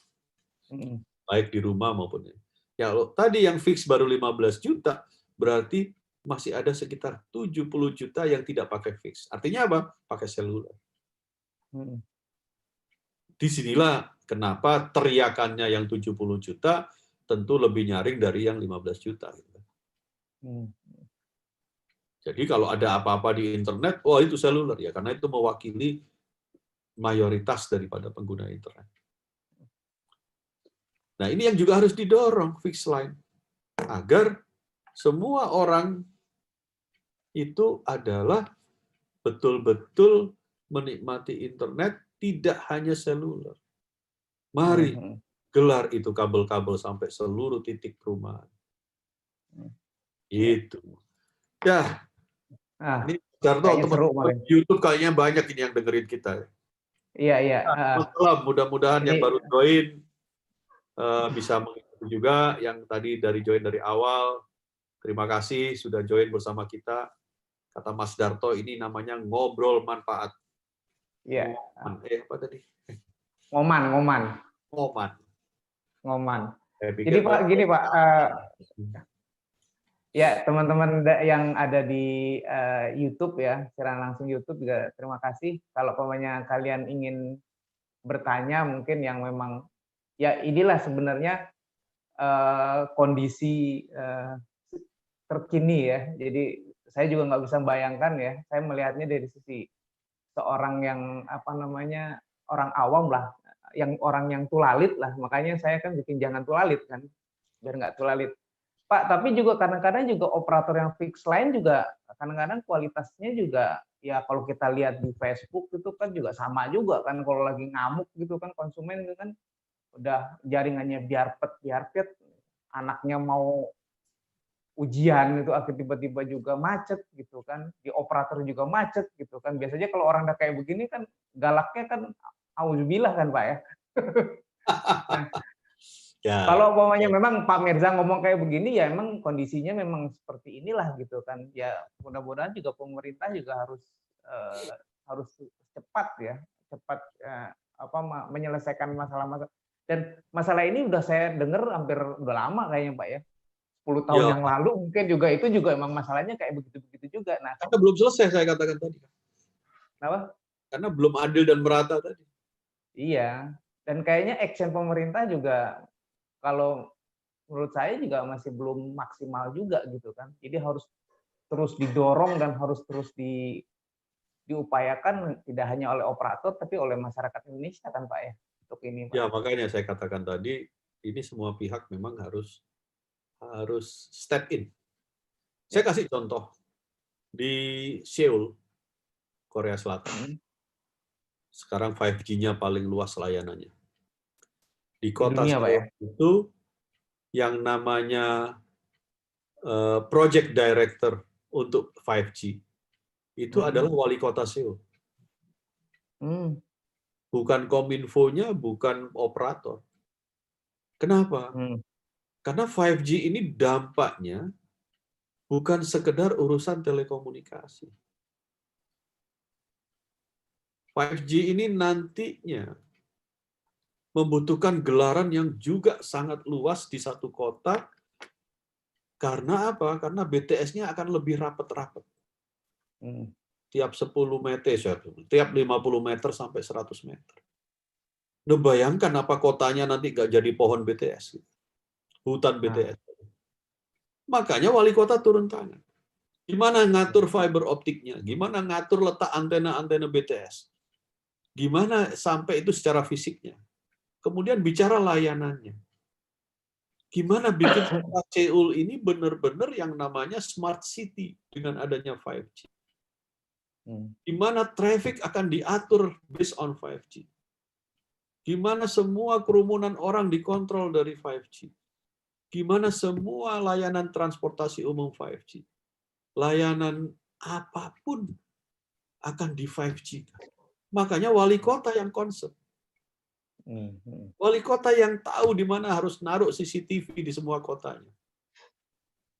Baik di rumah maupun ini. Ya, kalau tadi yang fix baru 15 juta, berarti masih ada sekitar 70 juta yang tidak pakai fix. Artinya apa? Pakai seluler. Disinilah kenapa teriakannya yang 70 juta tentu lebih nyaring dari yang 15 juta. Jadi kalau ada apa-apa di internet, oh itu seluler ya, karena itu mewakili mayoritas daripada pengguna internet. Nah, ini yang juga harus didorong fixed line agar semua orang itu adalah betul-betul menikmati internet, tidak hanya seluler. Mari gelar itu kabel-kabel sampai seluruh titik perumahan. Itu. Ya, ini Darto, teman-teman YouTube kayaknya banyak ini yang dengerin kita. Iya, iya. Mudah-mudahan yang baru join bisa mengikuti juga, yang tadi join dari awal. Terima kasih sudah join bersama kita. Kata Mas Darto, ini namanya ngobrol manfaat. Iya. Apa tadi? Ngoman. Jadi Pak, gini Pak, ya teman-teman yang ada di YouTube ya, siaran langsung YouTube juga terima kasih. Kalau pokoknya kalian ingin bertanya mungkin yang memang ya inilah sebenarnya kondisi terkini ya. Jadi saya juga nggak bisa bayangkan ya. Saya melihatnya dari sisi seorang yang orang awam lah, orang yang tulalit lah. Makanya saya kan bikin jangan tulalit kan, biar nggak tulalit. Pak, tapi juga kadang-kadang juga operator yang fix line juga kadang-kadang kualitasnya juga ya kalau kita lihat di Facebook itu kan juga sama juga kan, kalau lagi ngamuk gitu kan konsumen itu kan udah jaringannya biarpet, anaknya mau ujian itu akhir tiba-tiba juga macet gitu kan, di operator juga macet gitu kan. Biasanya kalau orang udah kayak begini kan galaknya kan auzubillah kan Pak ya. Nah, kalau umpamanya memang Pak Mirza ngomong kayak begini ya emang kondisinya memang seperti inilah gitu kan. Ya mudah-mudahan juga pemerintah juga harus cepat ya, menyelesaikan masalah-masalah. Dan masalah ini udah saya dengar hampir udah lama kayaknya Pak ya. 10 tahun yang lalu mungkin juga itu juga emang masalahnya kayak begitu-begitu juga. Nah, karena belum selesai saya katakan tadi. Kenapa? Karena belum adil dan merata tadi. Iya. Dan kayaknya action pemerintah juga kalau menurut saya juga masih belum maksimal juga gitu kan. Jadi harus terus didorong dan harus terus diupayakan tidak hanya oleh operator tapi oleh masyarakat Indonesia kan Pak ya untuk ini Pak. Ya makanya saya katakan tadi ini semua pihak memang harus step in. Saya kasih contoh di Seoul, Korea Selatan. Sekarang 5G-nya paling luas layanannya. Di kota Seoul itu yang namanya project director untuk 5G itu adalah wali kota Seoul. Bukan kominfo-nya, bukan operator. Kenapa? Karena 5G ini dampaknya bukan sekedar urusan telekomunikasi. 5G ini nantinya membutuhkan gelaran yang juga sangat luas di satu kota Karena apa? Karena BTS-nya akan lebih rapat-rapat. Tiap 10 meter, tiap 50 meter sampai 100 meter. Nah, bayangkan apa kotanya nanti nggak jadi pohon BTS. Hutan BTS. Makanya wali kota turun tangan. Gimana ngatur fiber optiknya? Gimana ngatur letak antena-antena BTS? Gimana sampai itu secara fisiknya? Kemudian bicara layanannya. Gimana bikin Seoul ini benar-benar yang namanya smart city dengan adanya 5G. Gimana traffic akan diatur based on 5G. Gimana semua kerumunan orang dikontrol dari 5G. Gimana semua layanan transportasi umum 5G. Layanan apapun akan di 5G. Makanya wali kota yang concern. Wali kota yang tahu di mana harus naruh CCTV di semua kotanya.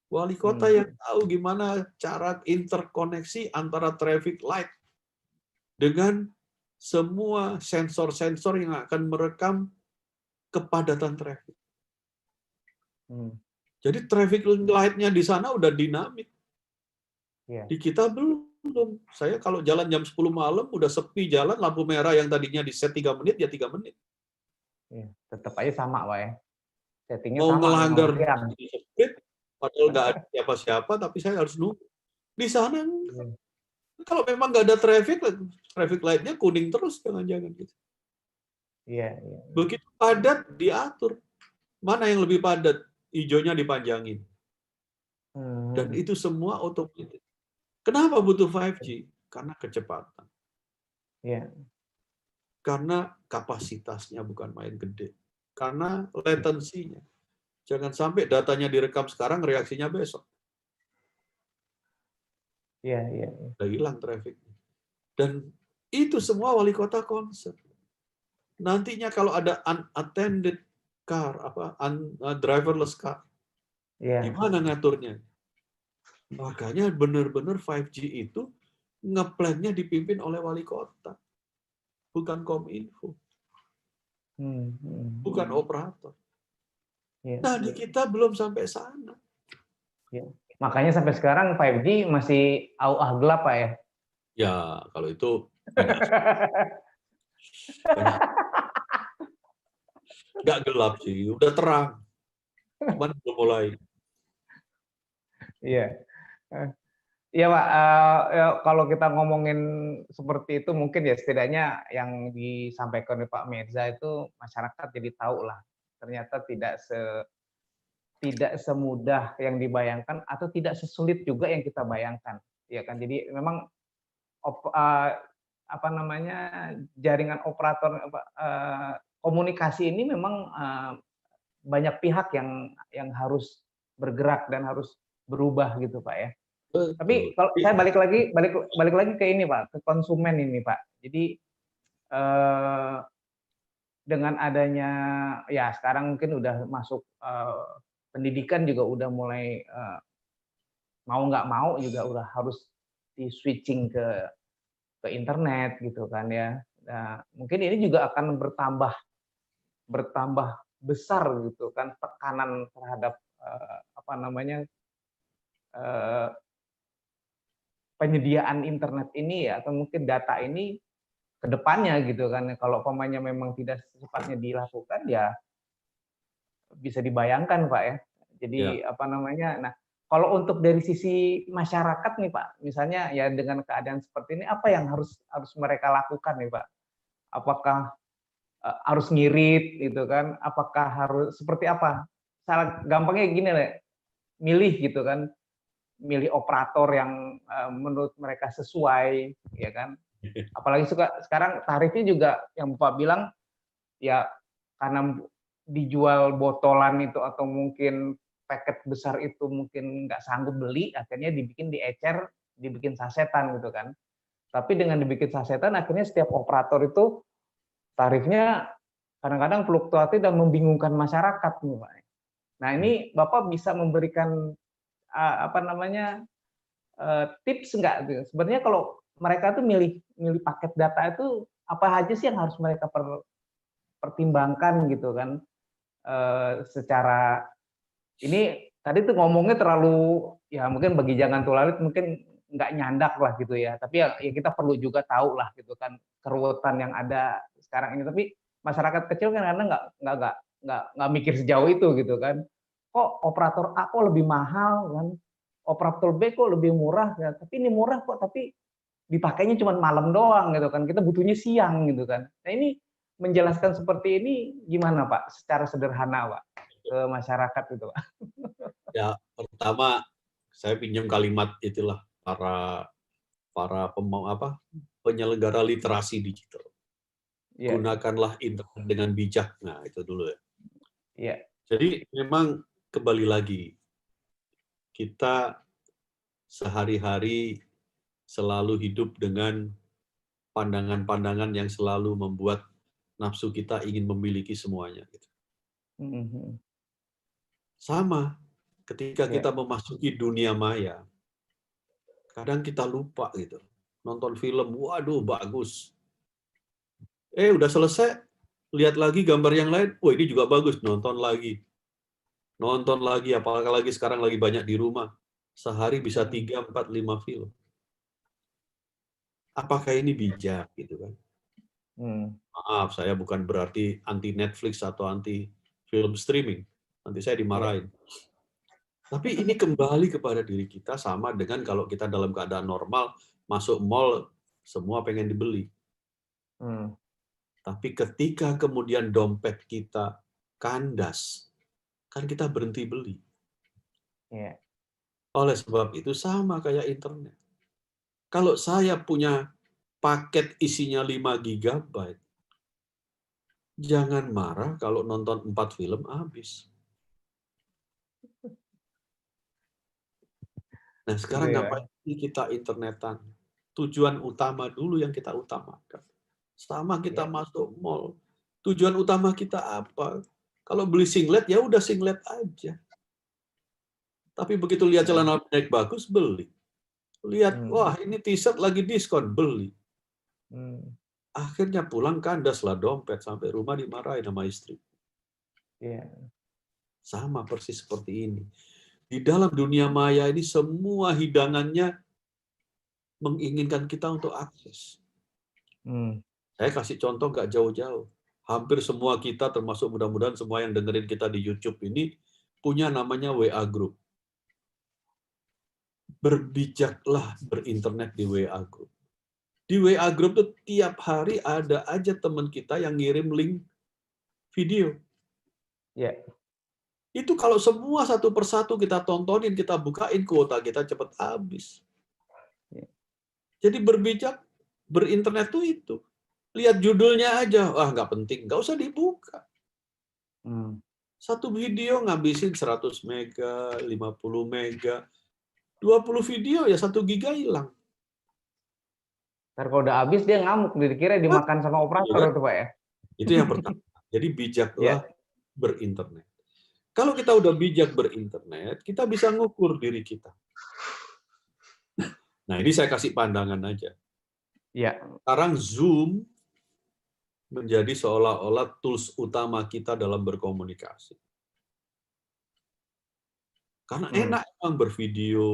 Wali kota yang tahu gimana cara interkoneksi antara traffic light dengan semua sensor-sensor yang akan merekam kepadatan traffic. Jadi traffic light-nya di sana udah dinamik. Di kita belum. Saya kalau jalan jam 10 malam udah sepi jalan, lampu merah yang tadinya di set 3 menit ya 3 menit. Tetap aja sama, Pak ya. Settingnya Mau sama. ngelanggar di speed, padahal nggak ada siapa-siapa, tapi saya harus nunggu. Di sana, kalau memang nggak ada traffic light-nya kuning terus, jangan-jangan gitu. Begitu padat, diatur. Mana yang lebih padat? Hijaunya dipanjangin. Dan itu semua otomatis. Kenapa butuh 5G? Karena kecepatan. Karena kapasitasnya bukan main gede. Karena latensinya. Jangan sampai datanya direkam sekarang, reaksinya besok. Udah hilang trafficnya. Dan itu semua wali kota concern. Nantinya kalau ada unattended car, driverless car, gimana ngaturnya? Makanya benar-benar 5G itu ngeplannya dipimpin oleh wali kota, bukan Kominfo, bukan operator. Nah, di kita belum sampai sana. Makanya sampai sekarang 5G masih auah gelap, Pak ya? Ya, kalau itu nggak gelap sih, udah terang. Cuman belum mulai. Iya, Pak. Kalau kita ngomongin seperti itu, mungkin ya setidaknya yang disampaikan oleh Pak Mirza itu masyarakat jadi tahu lah. Ternyata tidak semudah yang dibayangkan atau tidak sesulit juga yang kita bayangkan, ya kan? Jadi memang jaringan operator komunikasi ini memang banyak pihak yang harus bergerak dan harus berubah gitu, Pak ya. Tapi kalau saya balik lagi ke ini, Pak, ke konsumen ini, Pak. Jadi dengan adanya ya sekarang mungkin udah masuk pendidikan juga udah mulai mau nggak mau juga udah harus di switching ke internet gitu kan ya. Nah, mungkin ini juga akan bertambah besar gitu kan tekanan terhadap penyediaan internet ini ya, atau mungkin data ini ke depannya gitu kan. Kalau pemainnya memang tidak secepatnya dilakukan ya bisa dibayangkan, Pak ya. Jadi nah kalau untuk dari sisi masyarakat nih, Pak, misalnya ya dengan keadaan seperti ini apa yang harus mereka lakukan nih, Pak? Apakah harus ngirit gitu kan? Apakah harus seperti apa? Salah gampangnya gini deh, milih gitu kan. Milih operator yang menurut mereka sesuai, ya kan? Apalagi sekarang tarifnya juga yang Bapak bilang ya karena dijual botolan itu atau mungkin paket besar itu mungkin nggak sanggup beli, akhirnya dibikin diecer, dibikin sasetan gitu kan. Tapi dengan dibikin sasetan akhirnya setiap operator itu tarifnya kadang-kadang fluktuatif dan membingungkan masyarakat nih, Pak. Nah, ini Bapak bisa memberikan tips enggak? Sebenarnya kalau mereka tuh milih paket data itu apa aja sih yang harus mereka pertimbangkan gitu kan? Secara ini tadi tuh ngomongnya terlalu, ya mungkin bagi jangan tulalit mungkin nggak nyandak lah gitu ya. Tapi ya kita perlu juga tahu lah gitu kan keruwetan yang ada sekarang ini. Tapi masyarakat kecil kan karena nggak mikir sejauh itu gitu kan. Kok operator A kok lebih mahal kan? Operator B kok lebih murah ya. Tapi ini murah kok, tapi dipakainya cuma malam doang gitu kan. Kita butuhnya siang gitu kan. Nah ini menjelaskan seperti ini gimana Pak? Secara sederhana Pak ke masyarakat gitu Pak. Ya, pertama saya pinjam kalimat itulah para para penyelenggara literasi digital. Iya, Gunakanlah internet dengan bijak. Nah, itu dulu ya. iya. Jadi memang kembali lagi kita sehari-hari selalu hidup dengan pandangan-pandangan yang selalu membuat nafsu kita ingin memiliki semuanya. Gitu. Mhm. Sama, ketika Iya, kita memasuki dunia maya, kadang kita lupa gitu. Nonton film, waduh bagus. Udah selesai, lihat lagi gambar yang lain, wah ini juga bagus, nonton lagi. Nonton lagi, apalagi sekarang lagi banyak di rumah. Sehari bisa 3, 4, 5 film. Apakah ini bijak gitu kan? mhm. Maaf, saya bukan berarti anti Netflix atau anti film streaming. Nanti saya Iya, dimarahin. Tapi ini kembali kepada diri kita sama dengan kalau kita dalam keadaan normal, masuk mall, semua pengen dibeli. mhm. Tapi ketika kemudian dompet kita kandas, kan kita berhenti beli. Iya, Oleh sebab itu sama kayak internet. Kalau saya punya paket isinya 5 GB, jangan marah kalau nonton 4 film habis. Nah, gitu sekarang ya. ngapain kita internetan? Tujuan utama dulu yang kita utamakan. Sama kita Iya, masuk mall. Tujuan utama kita apa? Kalau beli singlet, ya udah singlet aja. Tapi begitu lihat mhm, celana pendek bagus, beli. Lihat, mhm, wah ini t-shirt lagi diskon, beli. mhm. Akhirnya pulang kandaslah dompet, sampai rumah dimarahin sama istri. Iya, Sama persis seperti ini. Di dalam dunia maya ini semua hidangannya menginginkan kita untuk akses. mhm. Saya kasih contoh nggak jauh-jauh. Hampir semua kita, termasuk mudah-mudahan semua yang dengerin kita di YouTube ini, punya namanya WA Group. Berbijaklah berinternet di WA Group. Di WA Group tuh tiap hari ada aja teman kita yang ngirim link video. Iya, Itu kalau semua satu persatu kita tontonin, kita bukain, kuota kita cepat habis. iya, Jadi berbijak, berinternet tuh itu. Lihat judulnya aja, wah nggak penting, nggak usah dibuka. mhm. Satu video ngabisin 100 mega, 50 mega, 20 video ya 1 giga hilang. Entar kalau udah habis dia ngamuk, dikira dimakan sama Iya operator kan? tuh Pak ya? Itu yang pertama. Jadi bijaklah Iya, berinternet. Kalau kita udah bijak berinternet, kita bisa ngukur diri kita. Nah, ini saya kasih pandangan aja. iya, Sekarang Zoom menjadi seolah-olah tools utama kita dalam berkomunikasi. Karena mhm. enak emang bervideo,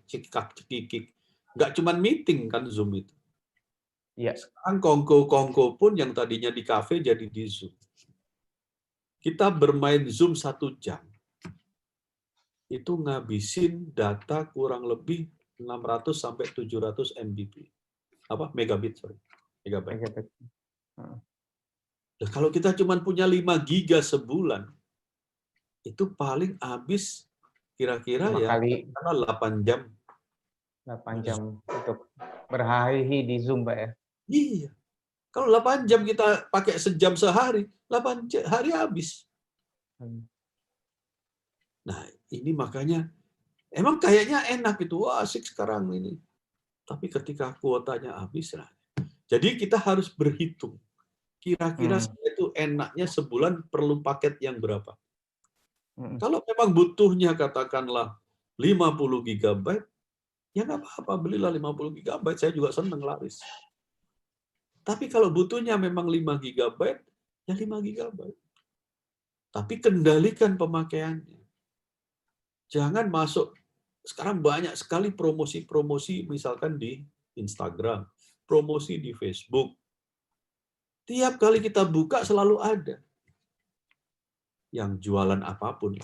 cekik-cekikik. Nggak cuma meeting kan Zoom itu. Iya, Sekarang kongko-kongko pun yang tadinya di kafe jadi di Zoom. Kita bermain Zoom 1 jam. Itu ngabisin data kurang lebih 600 sampai 700 Mbps. Megabit, sorry. Megabyte. megabit. Heeh. Nah, kalau kita cuma punya 5 giga sebulan, itu paling habis kira-kira 5 ya kali 8 jam. 8 jam untuk berhari-hari di Zoom Pak ya? Iya. Kalau 8 jam kita pakai sejam sehari, 8 hari habis. Mhm. Nah, ini makanya emang kayaknya enak gitu. Wah, asik sekarang ini. Tapi ketika kuotanya habis, nah, jadi kita harus berhitung. Kira-kira Mhm, saya itu enaknya sebulan perlu paket yang berapa. mhm. Kalau memang butuhnya katakanlah 50 GB, ya nggak apa-apa, belilah 50 GB, saya juga seneng laris. Tapi kalau butuhnya memang 5 GB, ya 5 GB. Tapi kendalikan pemakaiannya. Jangan masuk, sekarang banyak sekali promosi-promosi misalkan di Instagram, promosi di Facebook. Tiap kali kita buka selalu ada yang jualan apapun.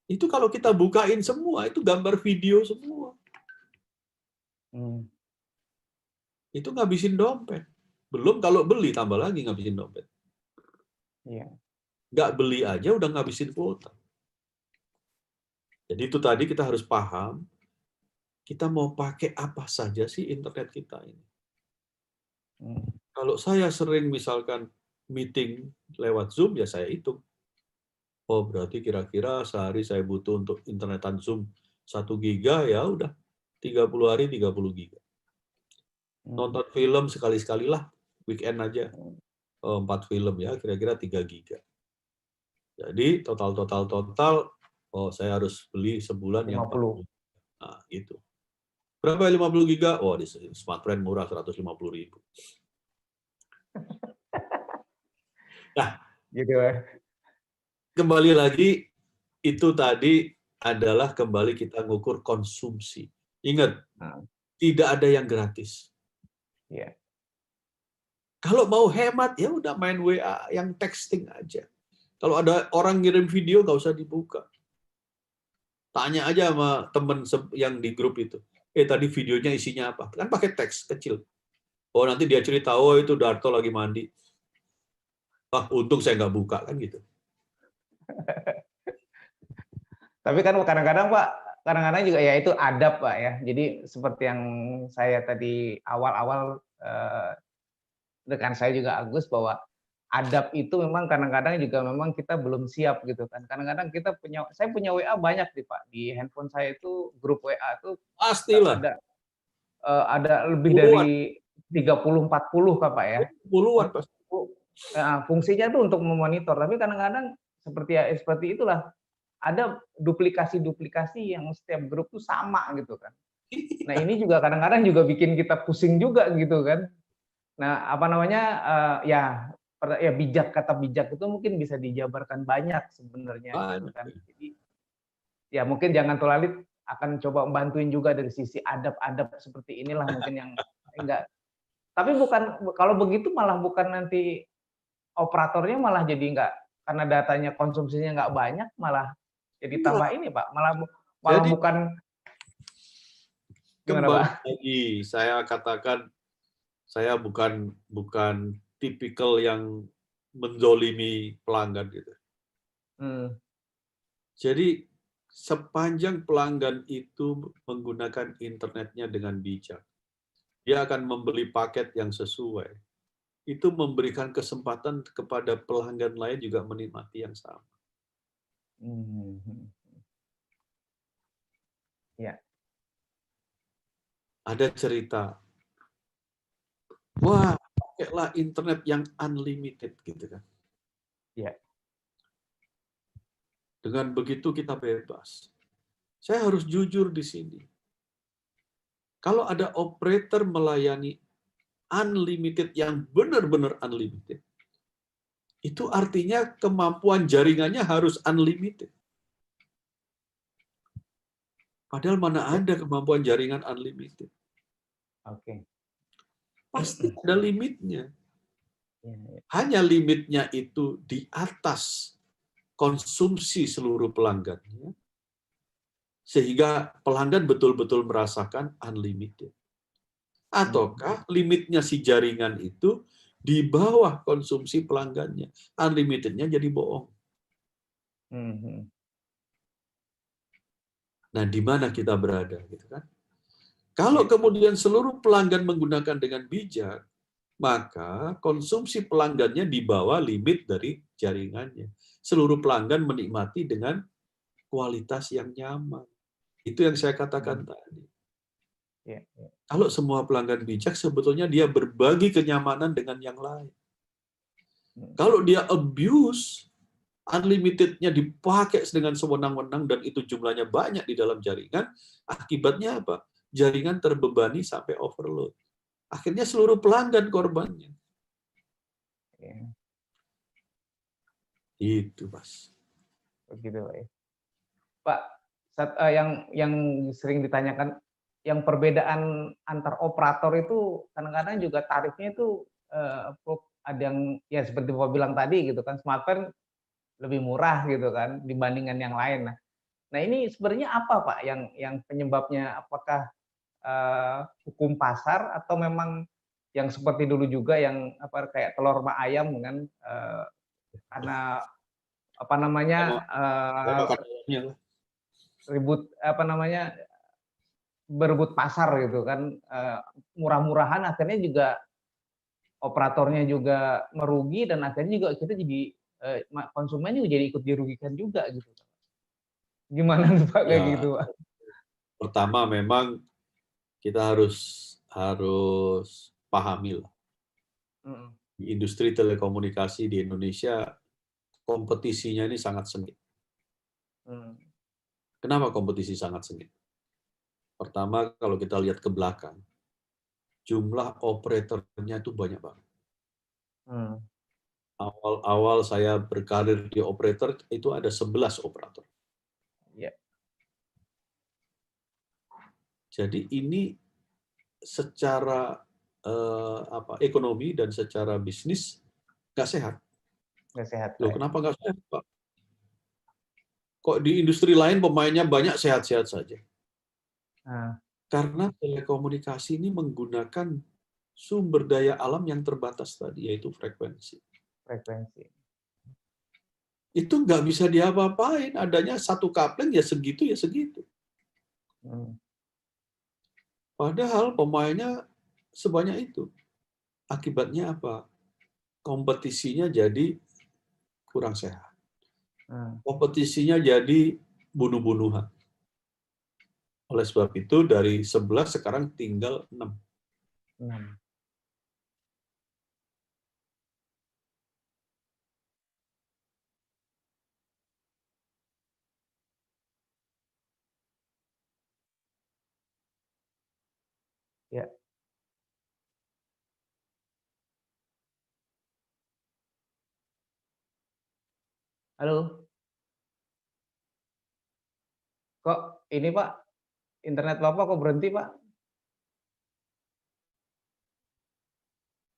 Itu kalau kita bukain semua, itu gambar video semua. Itu ngabisin dompet. Belum kalau beli, tambah lagi ngabisin dompet. Nggak beli aja udah ngabisin kuota. Jadi itu tadi kita harus paham, kita mau pakai apa saja sih internet kita ini. Kalau saya sering misalkan meeting lewat Zoom, ya saya hitung. Oh, berarti kira-kira sehari saya butuh untuk internetan Zoom 1 giga, ya udah 30 hari 30 giga. Nonton film sekali-sekali lah, weekend aja. 4 film ya, kira-kira 3 giga. Jadi total, oh saya harus beli sebulan yang 40. Nah, gitu. Berapa 50 giga? Oh, di Smartfren murah 150.000. Nah, gitu ya. Kembali lagi, itu tadi adalah kembali kita ngukur konsumsi. Ingat, tidak ada yang gratis. Kalau mau hemat, ya udah main WA yang texting aja. Kalau ada orang ngirim video, nggak usah dibuka. Tanya aja sama temen yang di grup itu. Tadi videonya isinya apa? Kan pakai teks kecil. Oh, nanti dia cerita, oh itu Darto lagi mandi. Untung saya nggak buka, kan gitu. Tapi kan kadang-kadang Pak, kadang-kadang juga ya itu adab Pak ya. Jadi seperti yang saya tadi awal-awal rekan saya juga Agus, bahwa adab itu memang kadang-kadang juga memang kita belum siap gitu kan. Kadang-kadang saya punya WA banyak nih Pak, di handphone saya itu grup WA itu Pastilah. ada lebih dari 30-40 Pak ya. Puluhan pasti. Fungsinya tuh untuk memonitor, tapi kadang-kadang seperti itulah, ada duplikasi-duplikasi yang setiap grup tuh sama gitu kan. Nah ini juga kadang-kadang juga bikin kita pusing juga gitu kan. Nah apa namanya, ya kata bijak itu mungkin bisa dijabarkan banyak sebenarnya gitu kan. Jadi ya mungkin jangan terlalu akan coba membantuin juga dari sisi adab-adab seperti inilah mungkin yang enggak. Tapi kalau begitu malah bukan nanti operatornya malah jadi enggak, karena datanya konsumsinya enggak banyak, malah jadi tambah ini Pak, malah Jadi, bukan gimana kembali Pak? lagi, saya katakan saya bukan tipikal yang menzolimi pelanggan gitu. Jadi sepanjang pelanggan itu menggunakan internetnya dengan bijak, dia akan membeli paket yang sesuai. Itu memberikan kesempatan kepada pelanggan lain juga menikmati yang sama. Ya. Ada cerita, wah, pakailah internet yang unlimited gitu kan. Ya. Dengan begitu kita bebas. Saya harus jujur di sini. Kalau ada operator melayani unlimited yang benar-benar unlimited, itu artinya kemampuan jaringannya harus unlimited. Padahal mana ada kemampuan jaringan unlimited. Oke. Pasti ada limitnya. Hanya limitnya itu di atas konsumsi seluruh pelanggannya, sehingga pelanggan betul-betul merasakan unlimited. Ataukah limitnya si jaringan itu di bawah konsumsi pelanggannya, unlimitednya jadi bohong. Nah, di mana kita berada, gitu kan? Kalau kemudian seluruh pelanggan menggunakan dengan bijak, maka konsumsi pelanggannya di bawah limit dari jaringannya. Seluruh pelanggan menikmati dengan kualitas yang nyaman. Itu yang saya katakan tadi. Kalau semua pelanggan bijak, sebetulnya dia berbagi kenyamanan dengan yang lain. Kalau dia abuse, unlimitednya dipakai dengan sewenang-wenang dan itu jumlahnya banyak di dalam jaringan, akibatnya apa? Jaringan terbebani sampai overload. Akhirnya seluruh pelanggan korbannya. Itu, Mas. begitu Pak ya. Pak, yang sering ditanyakan, yang perbedaan antar operator itu kadang-kadang juga tarifnya itu, ada yang ya seperti Bapak bilang tadi gitu kan, Smartfren lebih murah gitu kan dibandingkan yang lain. Nah ini sebenarnya apa Pak yang penyebabnya? Apakah, hukum pasar atau memang yang seperti dulu juga yang apa, kayak telur sama ayam kan, karena apa namanya, Saya saya makan ayamnya lah. ribut apa namanya, berebut pasar gitu kan, murah-murahan akhirnya juga operatornya juga merugi dan akhirnya juga kita jadi, konsumen juga jadi ikut dirugikan juga gitu. Gimana tuh Pak kayak Ya, gitu Pak? pertama memang kita harus harus pahami lah, Mhm, di industri telekomunikasi di Indonesia kompetisinya ini sangat sengit. mmm, Kenapa kompetisi sangat sengit? Pertama, kalau kita lihat ke belakang, jumlah operatornya itu banyak banget. mmm, Awal-awal saya berkarir di operator itu ada 11 operator. iya, Jadi ini secara ekonomi dan secara bisnis nggak sehat. nggak sehat Pak Loh, ya? kenapa nggak sehat, Pak? Kok di industri lain pemainnya banyak sehat-sehat saja? Nah, Karena telekomunikasi ini menggunakan sumber daya alam yang terbatas tadi, yaitu frekuensi. frekuensi, Itu nggak bisa diapa-apain, adanya satu coupling ya segitu ya segitu. mmm, Padahal pemainnya sebanyak itu. Akibatnya apa? Kompetisinya jadi kurang sehat. mmm, Kompetisinya jadi bunuh-bunuhan. Oleh sebab itu dari 11 sekarang tinggal 6. 6, iya. Halo, kok ini Pak, internet Bapak kok berhenti Pak?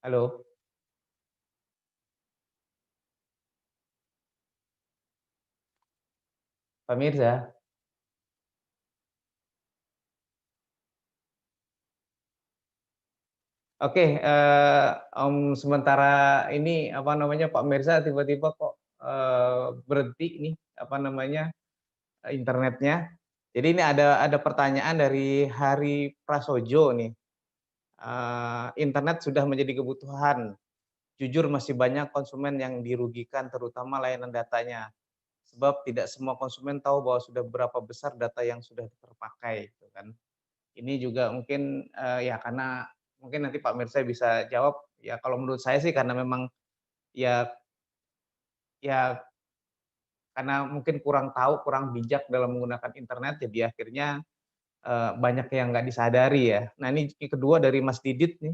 Halo, Pak Mirza? Oke, sementara ini, apa namanya, Pak Mirza tiba-tiba kok, berhenti nih, apa namanya, internetnya. Jadi ini ada pertanyaan dari Hari Prasojo nih, "Internet sudah menjadi kebutuhan. Jujur masih banyak konsumen yang dirugikan terutama layanan datanya. Sebab tidak semua konsumen tahu bahwa sudah berapa besar data yang sudah terpakai," gitu kan. Ini juga mungkin, ya karena mungkin nanti Pak Mirsa bisa jawab, ya kalau menurut saya sih karena memang ya ya karena mungkin kurang tahu, kurang bijak dalam menggunakan internet jadi akhirnya, banyak yang nggak disadari ya. Nah ini kedua dari Mas Didit nih,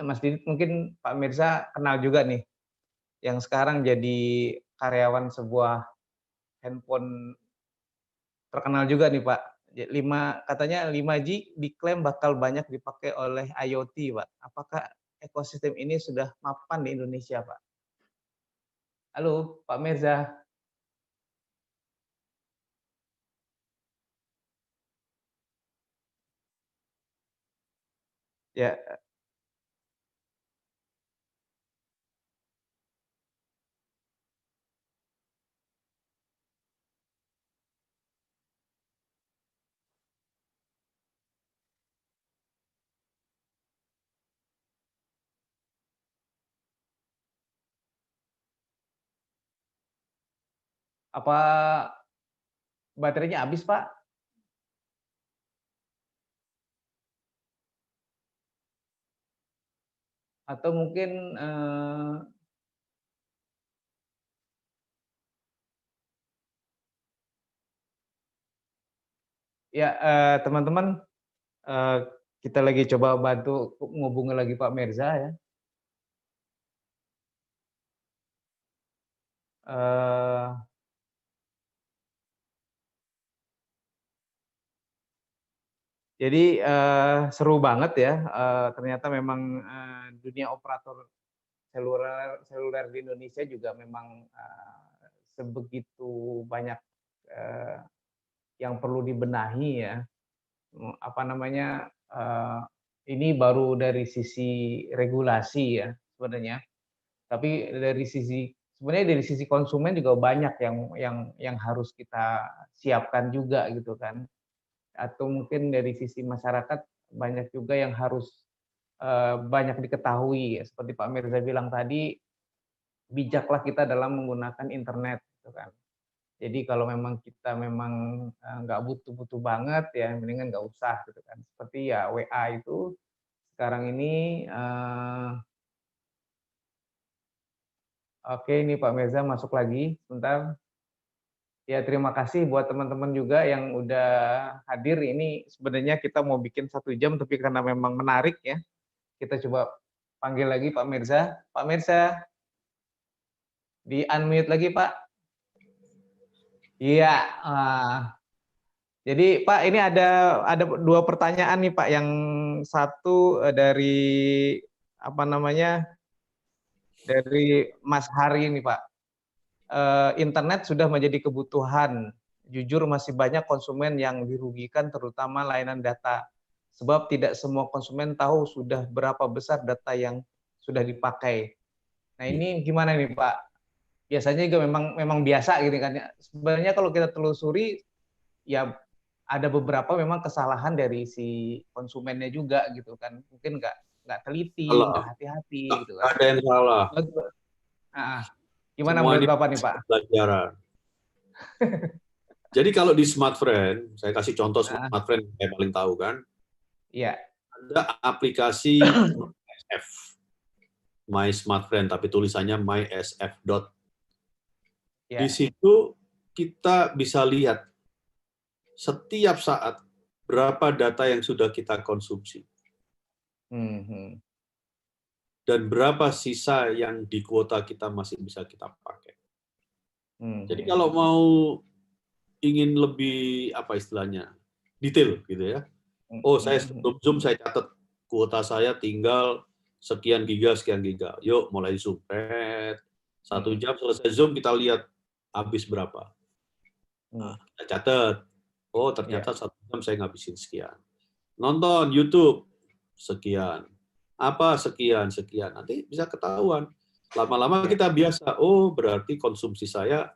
Mas Didit mungkin Pak Mirsa kenal juga nih, yang sekarang jadi karyawan sebuah handphone terkenal juga nih Pak, 5G diklaim bakal banyak dipakai oleh IoT Pak. Apakah ekosistem ini sudah mapan di Indonesia Pak? Halo Pak Mirza, ya apa baterainya habis Pak? Atau mungkin, ya, teman-teman, eee, kita lagi coba bantu ngubungin lagi Pak Mirza ya, eee Jadi seru banget ya. Ternyata memang dunia operator seluler di Indonesia juga memang sebegitu banyak yang perlu dibenahi ya. Apa namanya? Ini baru dari sisi regulasi ya sebenarnya. Tapi dari sisi sebenarnya dari sisi konsumen juga banyak yang harus kita siapkan juga gitu kan. Atau mungkin dari sisi masyarakat banyak juga yang harus banyak diketahui ya, seperti Pak Mirza bilang tadi, bijaklah kita dalam menggunakan internet gitu kan. Jadi kalau memang kita memang nggak butuh-butuh banget ya mendingan nggak usah gitu kan. Seperti ya WA itu sekarang ini oke ini Pak Mirza masuk lagi sebentar. Ya terima kasih buat teman-teman juga yang udah hadir. Ini sebenarnya kita mau bikin 1 jam tapi karena memang menarik ya, kita coba panggil lagi Pak Mirza. Pak Mirza, di-unmute lagi Pak. Iya, jadi Pak ini ada 2 pertanyaan nih Pak, yang satu dari apa namanya, dari Mas Hari nih Pak. Internet sudah menjadi kebutuhan. Jujur masih banyak konsumen yang dirugikan terutama layanan data. Sebab tidak semua konsumen tahu sudah berapa besar data yang sudah dipakai. Nah ini gimana nih Pak? Biasanya juga memang biasa gitu kan ya. Sebenarnya kalau kita telusuri ya ada beberapa memang kesalahan dari si konsumennya juga gitu kan. Mungkin nggak teliti, Salah. nggak hati-hati Nggak gitu kan. ada yang salah. Gimana Semua menurut ini Bapak nih Pak? pelajaran. Jadi kalau di smartfren, saya kasih contoh smartfren yang saya paling tahu kan, Iya. ada aplikasi MySF, My Smartfren, tapi tulisannya MySF. Di Ya. situ kita bisa lihat setiap saat berapa data yang sudah kita konsumsi dan berapa sisa yang di kuota kita masih bisa kita pakai. Jadi kalau mau ingin lebih apa istilahnya detail gitu ya, oh saya sebelum zoom saya catat kuota saya tinggal sekian giga, yuk mulai zoom, 1 jam selesai zoom kita lihat habis berapa, nah, kita catat, oh ternyata 1 jam saya ngabisin sekian, nonton YouTube sekian, apa sekian, nanti bisa ketahuan, lama-lama kita biasa, oh berarti konsumsi saya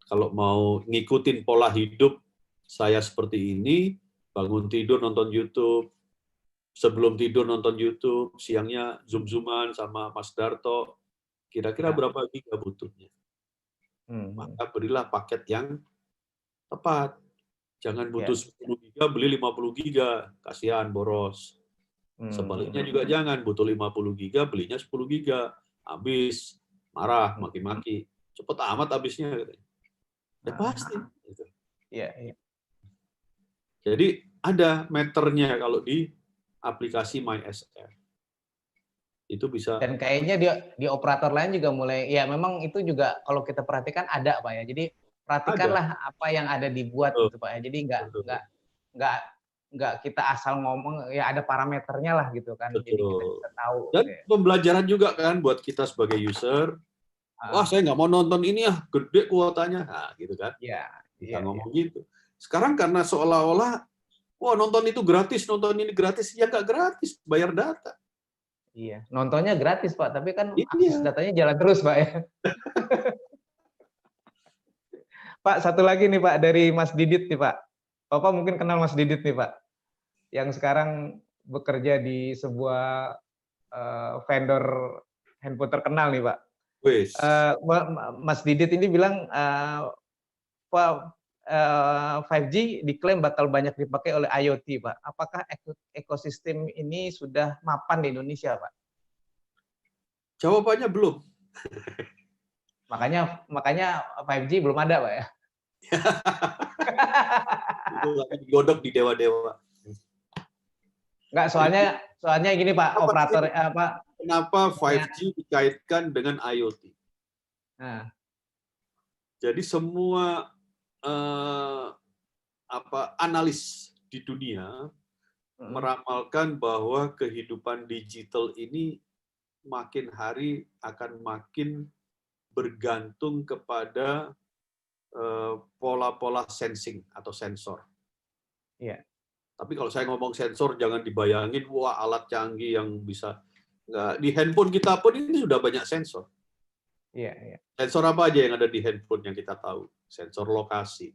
kalau mau ngikutin pola hidup saya seperti ini, bangun tidur nonton YouTube, sebelum tidur nonton YouTube, siangnya zoom-zooman sama Mas Darto, kira-kira berapa giga butuhnya. Maka berilah paket yang tepat. Jangan butuh 10 giga, beli 50 giga, kasihan boros. Sebaliknya juga jangan, butuh 50 giga, belinya 10 giga, habis, marah, maki-maki, cepet amat habisnya. Ya pasti. Iya. Jadi ada meternya kalau di aplikasi MySF. Itu bisa. Dan kayaknya di operator lain juga mulai, ya memang itu juga kalau kita perhatikan ada Pak ya. Jadi perhatikanlah apa yang ada dibuat gitu Pak ya. Jadi nggak kita asal ngomong, ya ada parameternya lah gitu kan. Jadi kita bisa tahu. Dan pembelajaran juga kan buat kita sebagai user. Wah saya nggak mau nonton ini ya, gede kuotanya. Nah gitu kan. Kita ngomong gitu. Sekarang karena seolah-olah, wah nonton itu gratis, nonton ini gratis. Ya nggak gratis, bayar data. Iya, nontonnya gratis Pak, tapi kan akses datanya jalan terus Pak ya. Pak, satu lagi nih Pak, dari Mas Didit nih Pak. Bapak mungkin kenal Mas Didit nih Pak, yang sekarang bekerja di sebuah vendor handphone terkenal nih Pak. Mas Didit ini bilang, Pak, 5G diklaim bakal banyak dipakai oleh IoT Pak. Apakah ekosistem ini sudah mapan di Indonesia Pak? Jawabannya belum. Makanya 5G belum ada Pak ya. Itu lagi digodok di dewa-dewa. Enggak, soalnya gini Pak, operator apa? Kenapa 5G dikaitkan dengan IoT? Nah. Jadi semua analis di dunia meramalkan bahwa kehidupan digital ini makin hari akan makin bergantung kepada pola-pola sensing atau sensor. Iya. Tapi kalau saya ngomong sensor, jangan dibayangin, wah alat canggih yang bisa. Nggak, di handphone kita pun ini sudah banyak sensor. Iya, iya. Sensor apa aja yang ada di handphone yang kita tahu? Sensor lokasi.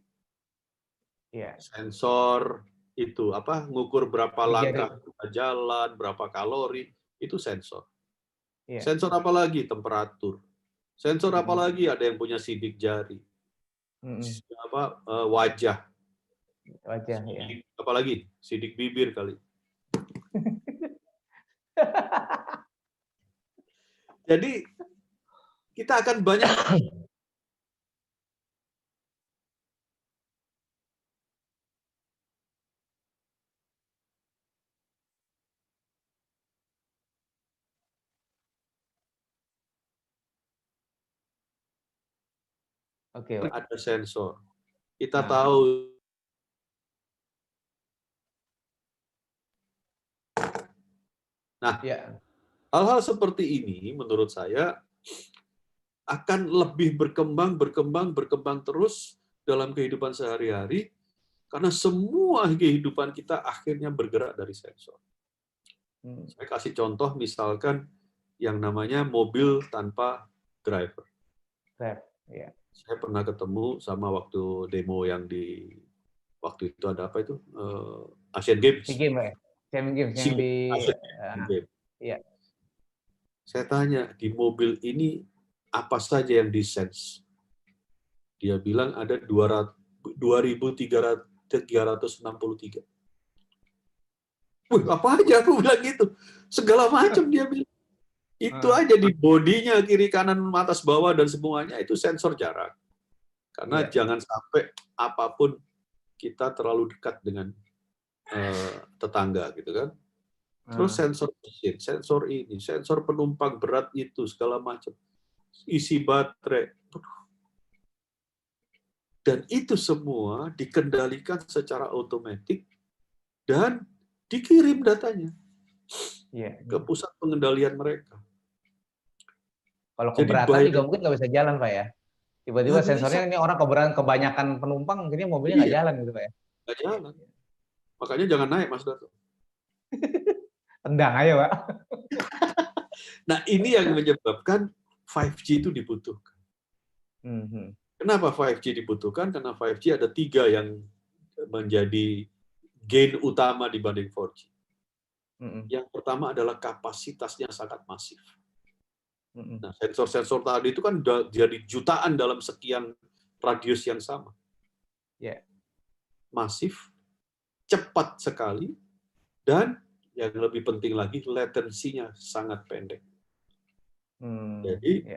Iya. Sensor itu apa? Ngukur berapa Sidik jari. langkah kita jalan, berapa kalori, itu sensor. Iya. Sensor apa lagi? Temperatur. Sensor apa lagi? Ada yang punya sidik jari. Apa? Wajah. Wajah, ya. Apalagi sidik bibir kali. Jadi kita akan banyak ada sensor. Kita tahu. Nah, hal-hal seperti ini menurut saya akan lebih berkembang terus dalam kehidupan sehari-hari karena semua kehidupan kita akhirnya bergerak dari sensor. Saya kasih contoh misalkan yang namanya mobil tanpa driver. Saya pernah ketemu sama waktu demo yang di waktu itu ada apa itu Asian Games. Asian Games yang di Saya tanya di mobil ini apa saja yang di-sense? Dia bilang ada 2.363. Wih, apa aja aku bilang gitu. Segala macam dia bilang. Itu aja di bodinya, kiri kanan, atas bawah dan semuanya itu sensor jarak. Karena jangan sampai apapun kita terlalu dekat dengan tetangga gitu kan. Terus sensor mesin, sensor ini, sensor penumpang berat itu segala macam. Isi baterai. Dan itu semua dikendalikan secara otomatis dan dikirim datanya ke pusat pengendalian mereka. Kalau keberatan juga mungkin nggak bisa jalan, Pak ya. Tiba-tiba sensornya ini orang kebanyakan penumpang, akhirnya mobilnya nggak jalan gitu, Pak ya. Nggak jalan. Makanya jangan naik, Mas Dato. Tendang aja, Pak. Nah, ini yang menyebabkan 5G itu dibutuhkan. Kenapa 5G dibutuhkan? Karena 5G ada 3 yang menjadi gain utama dibanding 4G. Yang pertama adalah kapasitasnya sangat masif. Nah, sensor-sensor tadi itu kan jadi jutaan dalam sekian radius yang sama. Masif, cepat sekali, dan yang lebih penting lagi, latensinya sangat pendek. Jadi,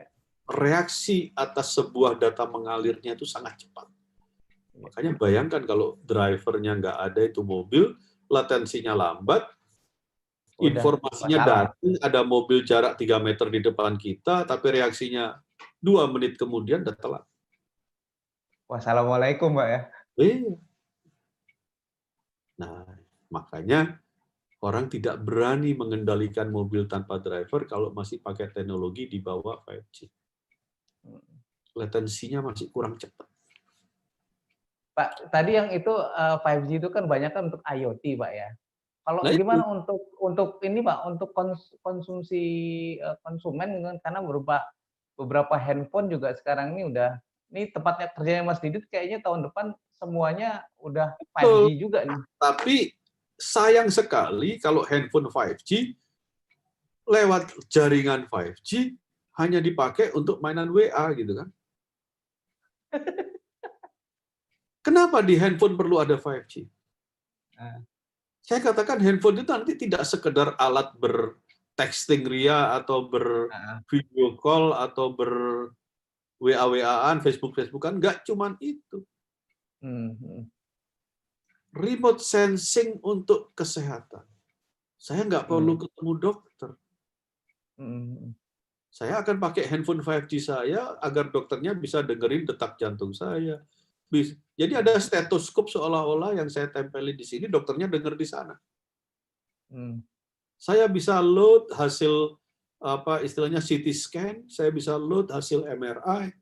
reaksi atas sebuah data mengalirnya itu sangat cepat. Makanya bayangkan kalau drivernya nggak ada itu mobil, latensinya lambat, informasinya datang, ada mobil jarak 3 meter di depan kita, tapi reaksinya 2 menit kemudian udah telat. Wassalamualaikum, Pak ya. Nah, makanya orang tidak berani mengendalikan mobil tanpa driver kalau masih pakai teknologi di bawah 5G. Latensinya masih kurang cepat. Pak, tadi yang itu 5G itu kan banyak kan untuk IoT, Pak ya. Kalau gimana untuk ini, Pak, untuk konsumsi konsumen karena beberapa handphone juga sekarang ini udah, ini tempatnya kerjanya Mas Didit kayaknya tahun depan semuanya udah 5G juga nih. Tapi sayang sekali kalau handphone 5G lewat jaringan 5G hanya dipakai untuk mainan WA gitu kan. Kenapa di handphone perlu ada 5G? Saya katakan handphone itu nanti tidak sekedar alat bertexting ria atau bervideo call atau ber-WA-WA-an, Facebook-Facebookan, nggak cuman itu. Remote sensing untuk kesehatan. Saya nggak perlu ketemu dokter. Saya akan pakai handphone 5G saya agar dokternya bisa dengerin detak jantung saya. Jadi ada stetoskop seolah-olah yang saya tempelin di sini, dokternya denger di sana. Hmm. Saya bisa load hasil apa istilahnya CT scan, saya bisa load hasil MRI.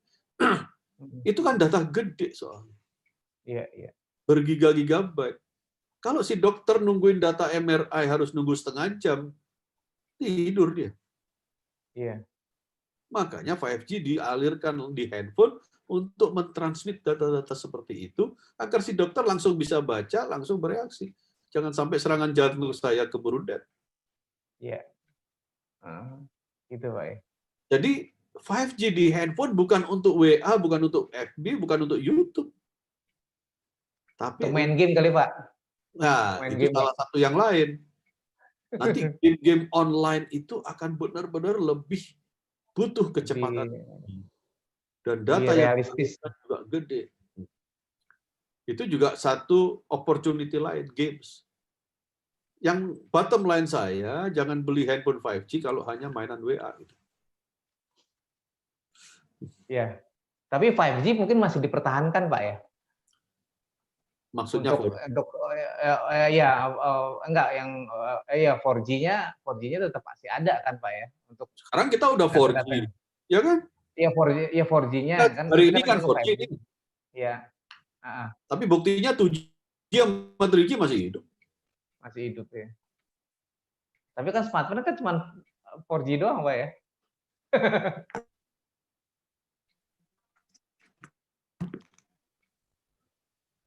Itu kan data gede soalnya, Iya, iya. bergiga-gigabyte. Kalau si dokter nungguin data MRI harus nunggu setengah jam, tidur dia. Iya. Makanya 5G dialirkan di handphone untuk mentransmit data-data seperti itu agar si dokter langsung bisa baca, langsung bereaksi. Jangan sampai serangan jantung saya keburu dead. Iya. Gitu Pak ya. Jadi 5G di handphone bukan untuk WA, bukan untuk FB, bukan untuk YouTube. Tapi Untuk main game kali Pak. nah, Main itu game ya. salah satu yang lain. Nanti game-game online itu akan benar-benar lebih butuh kecepatan. Dan Lebih data yang realistis. dihasilkan juga gede. Itu juga satu opportunity lain, games. Yang bottom line saya, jangan beli handphone 5G kalau hanya mainan WA. Ya. Tapi 5G mungkin masih dipertahankan Pak ya. Maksudnya Untuk 4G. ya enggak yang ya 4G-nya tetap masih ada kan Pak ya untuk Sekarang kita udah 4G, data-data. ya kan? Ya 4G-nya kan Hari tapi ini kan kan untuk 4G 5G. ini. Ya, Tapi buktinya 2G sama 3G masih hidup. masih hidup ya. Tapi kan smartphone kan cuma 4G doang Pak ya.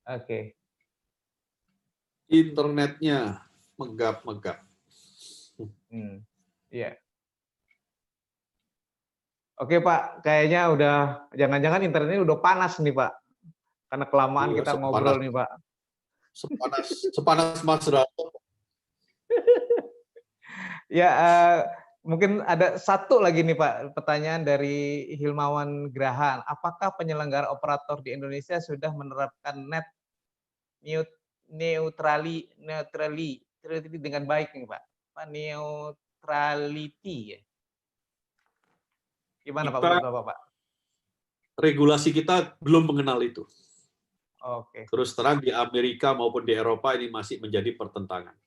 Oke. Internetnya megap-megap. Iya. Oke Pak, kayaknya udah jangan-jangan internetnya udah panas nih Pak. Karena kelamaan Iya, kita sepanas ngobrol nih Pak. sepanas Mas Rato. Ya, mungkin ada satu lagi nih Pak, pertanyaan dari Hilmawan Grahan. Apakah penyelenggara operator di Indonesia sudah menerapkan net neutrality dengan baik nih Pak? Pak neutrality ya? Gimana Pak menurut Bapak Pak? Regulasi kita belum mengenal itu. Oke. Terus terang di Amerika maupun di Eropa ini masih menjadi pertentangan.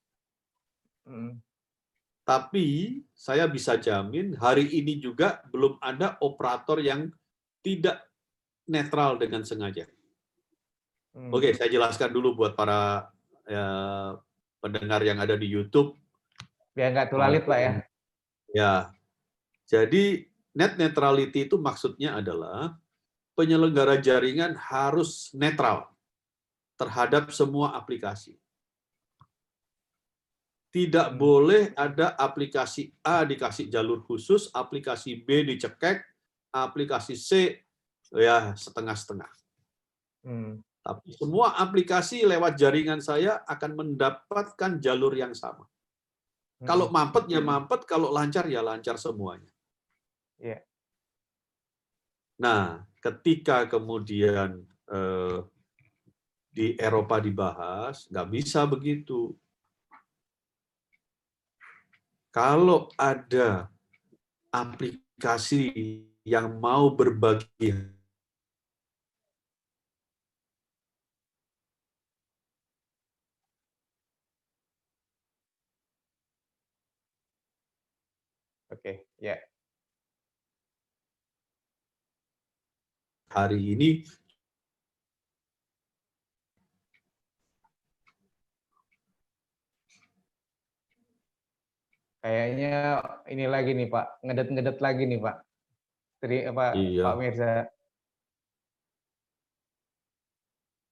Tapi saya bisa jamin hari ini juga belum ada operator yang tidak netral dengan sengaja. Oke, saya jelaskan dulu buat para pendengar yang ada di YouTube. Biar nggak tulalit Pak ya. Ya, jadi net neutrality itu maksudnya adalah penyelenggara jaringan harus netral terhadap semua aplikasi. Tidak boleh ada aplikasi A dikasih jalur khusus, aplikasi B dicekek, aplikasi C ya setengah-setengah. Tapi semua aplikasi lewat jaringan saya akan mendapatkan jalur yang sama. Kalau mampet ya mampet, kalau lancar ya lancar semuanya. Yeah. Nah, ketika kemudian di Eropa dibahas, nggak bisa begitu. Kalau ada aplikasi yang mau berbagi Oke, ya. hari ini Kayaknya ini lagi nih Pak, ngedet-ngedet lagi nih Pak. Pak Mirza.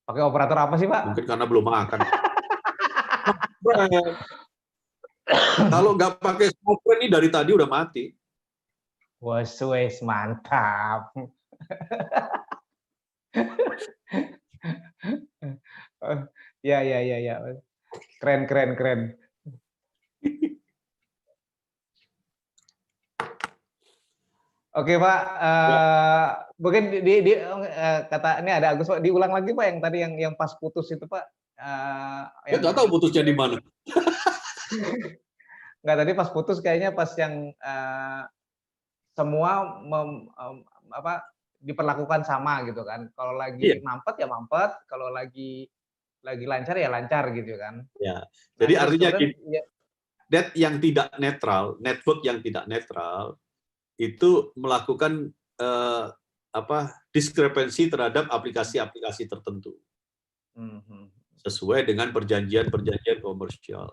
Pakai operator apa sih Pak? Mungkin karena belum makan. Kalau nggak pakai smartphone ini dari tadi udah mati. Wes mantap. Ya. Keren. Oke Pak, mungkin kata ini ada Agus Pak, diulang lagi Pak yang tadi yang pas putus itu Pak. Ya nggak tahu putusnya di mana. Nggak, tadi pas putus kayaknya pas yang semua diperlakukan sama gitu kan. Kalau lagi mampet ya mampet, kalau lagi lancar ya lancar gitu kan. Ya. Jadi artinya gini, Net yang tidak netral, network yang tidak netral itu melakukan diskrepensi terhadap aplikasi-aplikasi tertentu sesuai dengan perjanjian-perjanjian komersial.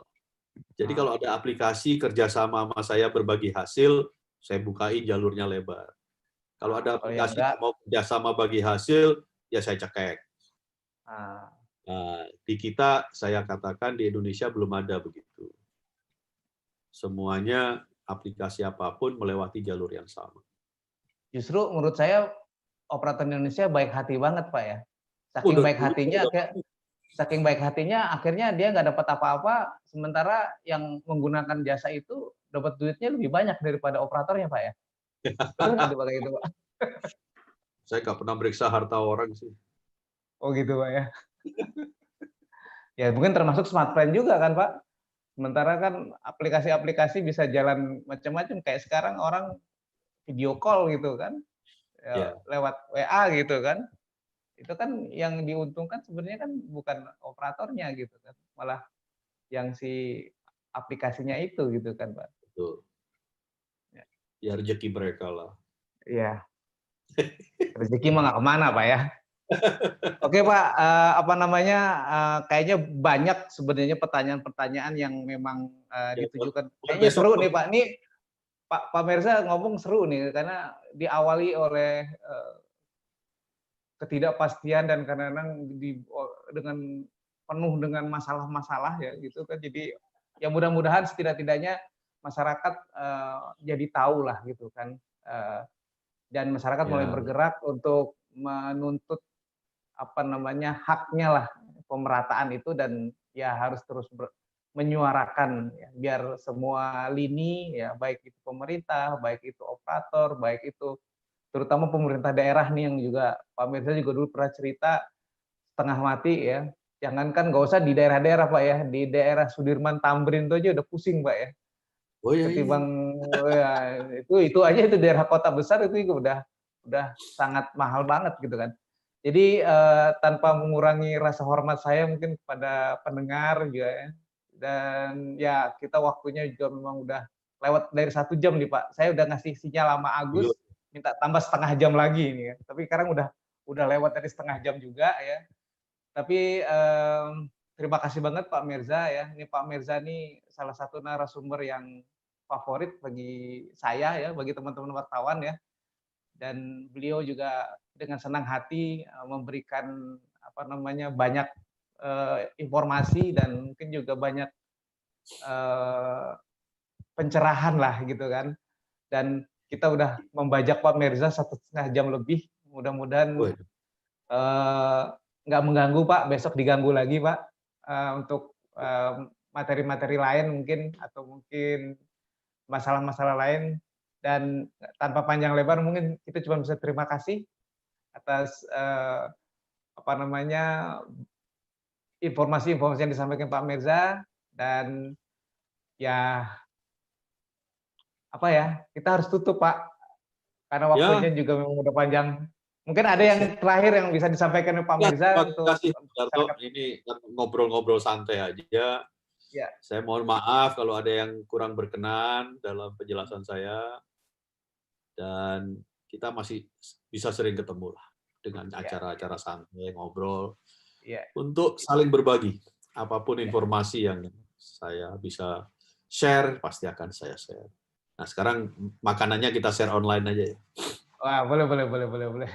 Jadi kalau ada aplikasi kerjasama sama saya berbagi hasil, saya bukain jalurnya lebar. Kalau ada aplikasi mau kerjasama bagi hasil, ya saya cekek. Nah, di kita saya katakan di Indonesia belum ada begitu. Semuanya aplikasi apapun melewati jalur yang sama. Justru menurut saya operator Indonesia baik hati banget Pak ya. Saking baik hatinya akhirnya dia nggak dapat apa-apa, sementara yang menggunakan jasa itu dapat duitnya lebih banyak daripada operatornya Pak ya. Betul nggak tuh Pak kayak gitu Pak? Saya nggak pernah meriksa harta orang sih. Oh gitu Pak ya. Ya mungkin termasuk smartphone juga kan Pak. Sementara kan aplikasi-aplikasi bisa jalan macam-macam, kayak sekarang orang video call gitu kan, lewat WA gitu kan. Itu kan yang diuntungkan sebenarnya kan bukan operatornya gitu kan, malah yang si aplikasinya itu gitu kan Pak. Betul. Ya rezeki mereka lah. Iya. Rezeki mah nggak kemana Pak ya. Oke Pak, kayaknya banyak sebenarnya pertanyaan-pertanyaan yang memang ditujukan. Kayaknya seru nih Pak. Nih Pak Merza ngomong seru nih karena diawali oleh ketidakpastian dan kadang-kadang dengan penuh dengan masalah-masalah ya gitu kan. Jadi ya mudah-mudahan setidak-tidaknya masyarakat jadi tahu lah gitu kan. Dan masyarakat mulai bergerak untuk menuntut haknya lah pemerataan itu, dan ya harus terus menyuarakan ya, biar semua lini ya, baik itu pemerintah, baik itu operator, baik itu terutama pemerintah daerah nih yang juga Pak Mirza juga dulu pernah cerita setengah mati ya. Jangankan nggak usah di daerah-daerah Pak ya, di daerah Sudirman Tamrin itu aja udah pusing Pak ya. Oh iya. Ketimbang ya, itu aja itu daerah kota besar itu juga udah sangat mahal banget gitu kan. Jadi tanpa mengurangi rasa hormat saya mungkin kepada pendengar juga ya. Dan ya kita waktunya juga memang udah lewat dari 1 jam nih Pak. Saya udah ngasih sinyal sama Agus minta tambah setengah jam lagi ini ya. Tapi sekarang udah lewat dari setengah jam juga ya. Tapi terima kasih banget Pak Mirza ya. Ini Pak Mirza ini salah satu narasumber yang favorit bagi saya ya, bagi teman-teman wartawan ya. Dan beliau juga dengan senang hati memberikan banyak informasi dan mungkin juga banyak pencerahan lah gitu kan. Dan kita udah membajak Pak Mirza 1,5 jam lebih. Mudah-mudahan nggak mengganggu Pak, besok diganggu lagi Pak untuk materi-materi lain mungkin, atau mungkin masalah-masalah lain. Dan tanpa panjang lebar mungkin kita cuma bisa terima kasih atas informasi-informasi yang disampaikan Pak Mirza. Dan ya kita harus tutup Pak karena waktunya juga memang udah panjang. Mungkin ada yang terakhir yang bisa disampaikan Pak Mirza untuk masyarakat. Ini ngobrol-ngobrol santai aja. Ya. Saya mohon maaf kalau ada yang kurang berkenan dalam penjelasan saya, dan kita masih bisa sering ketemu lah dengan acara-acara santai, ngobrol, untuk saling berbagi apapun informasi yang saya bisa share, pasti akan saya share. Nah sekarang makanannya kita share online aja ya. Wah, boleh.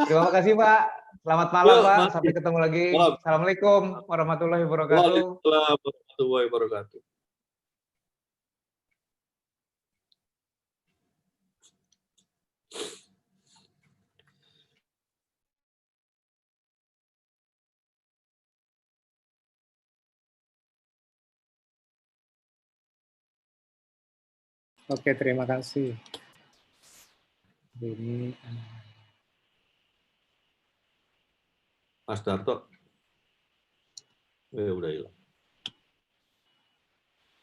Terima kasih Pak. Selamat malam Pak. Sampai ketemu lagi. Assalamualaikum warahmatullahi wabarakatuh. Waalaikumsalam warahmatullahi wabarakatuh. Oke, terima kasih. Ini Mas Darto, udah hilang.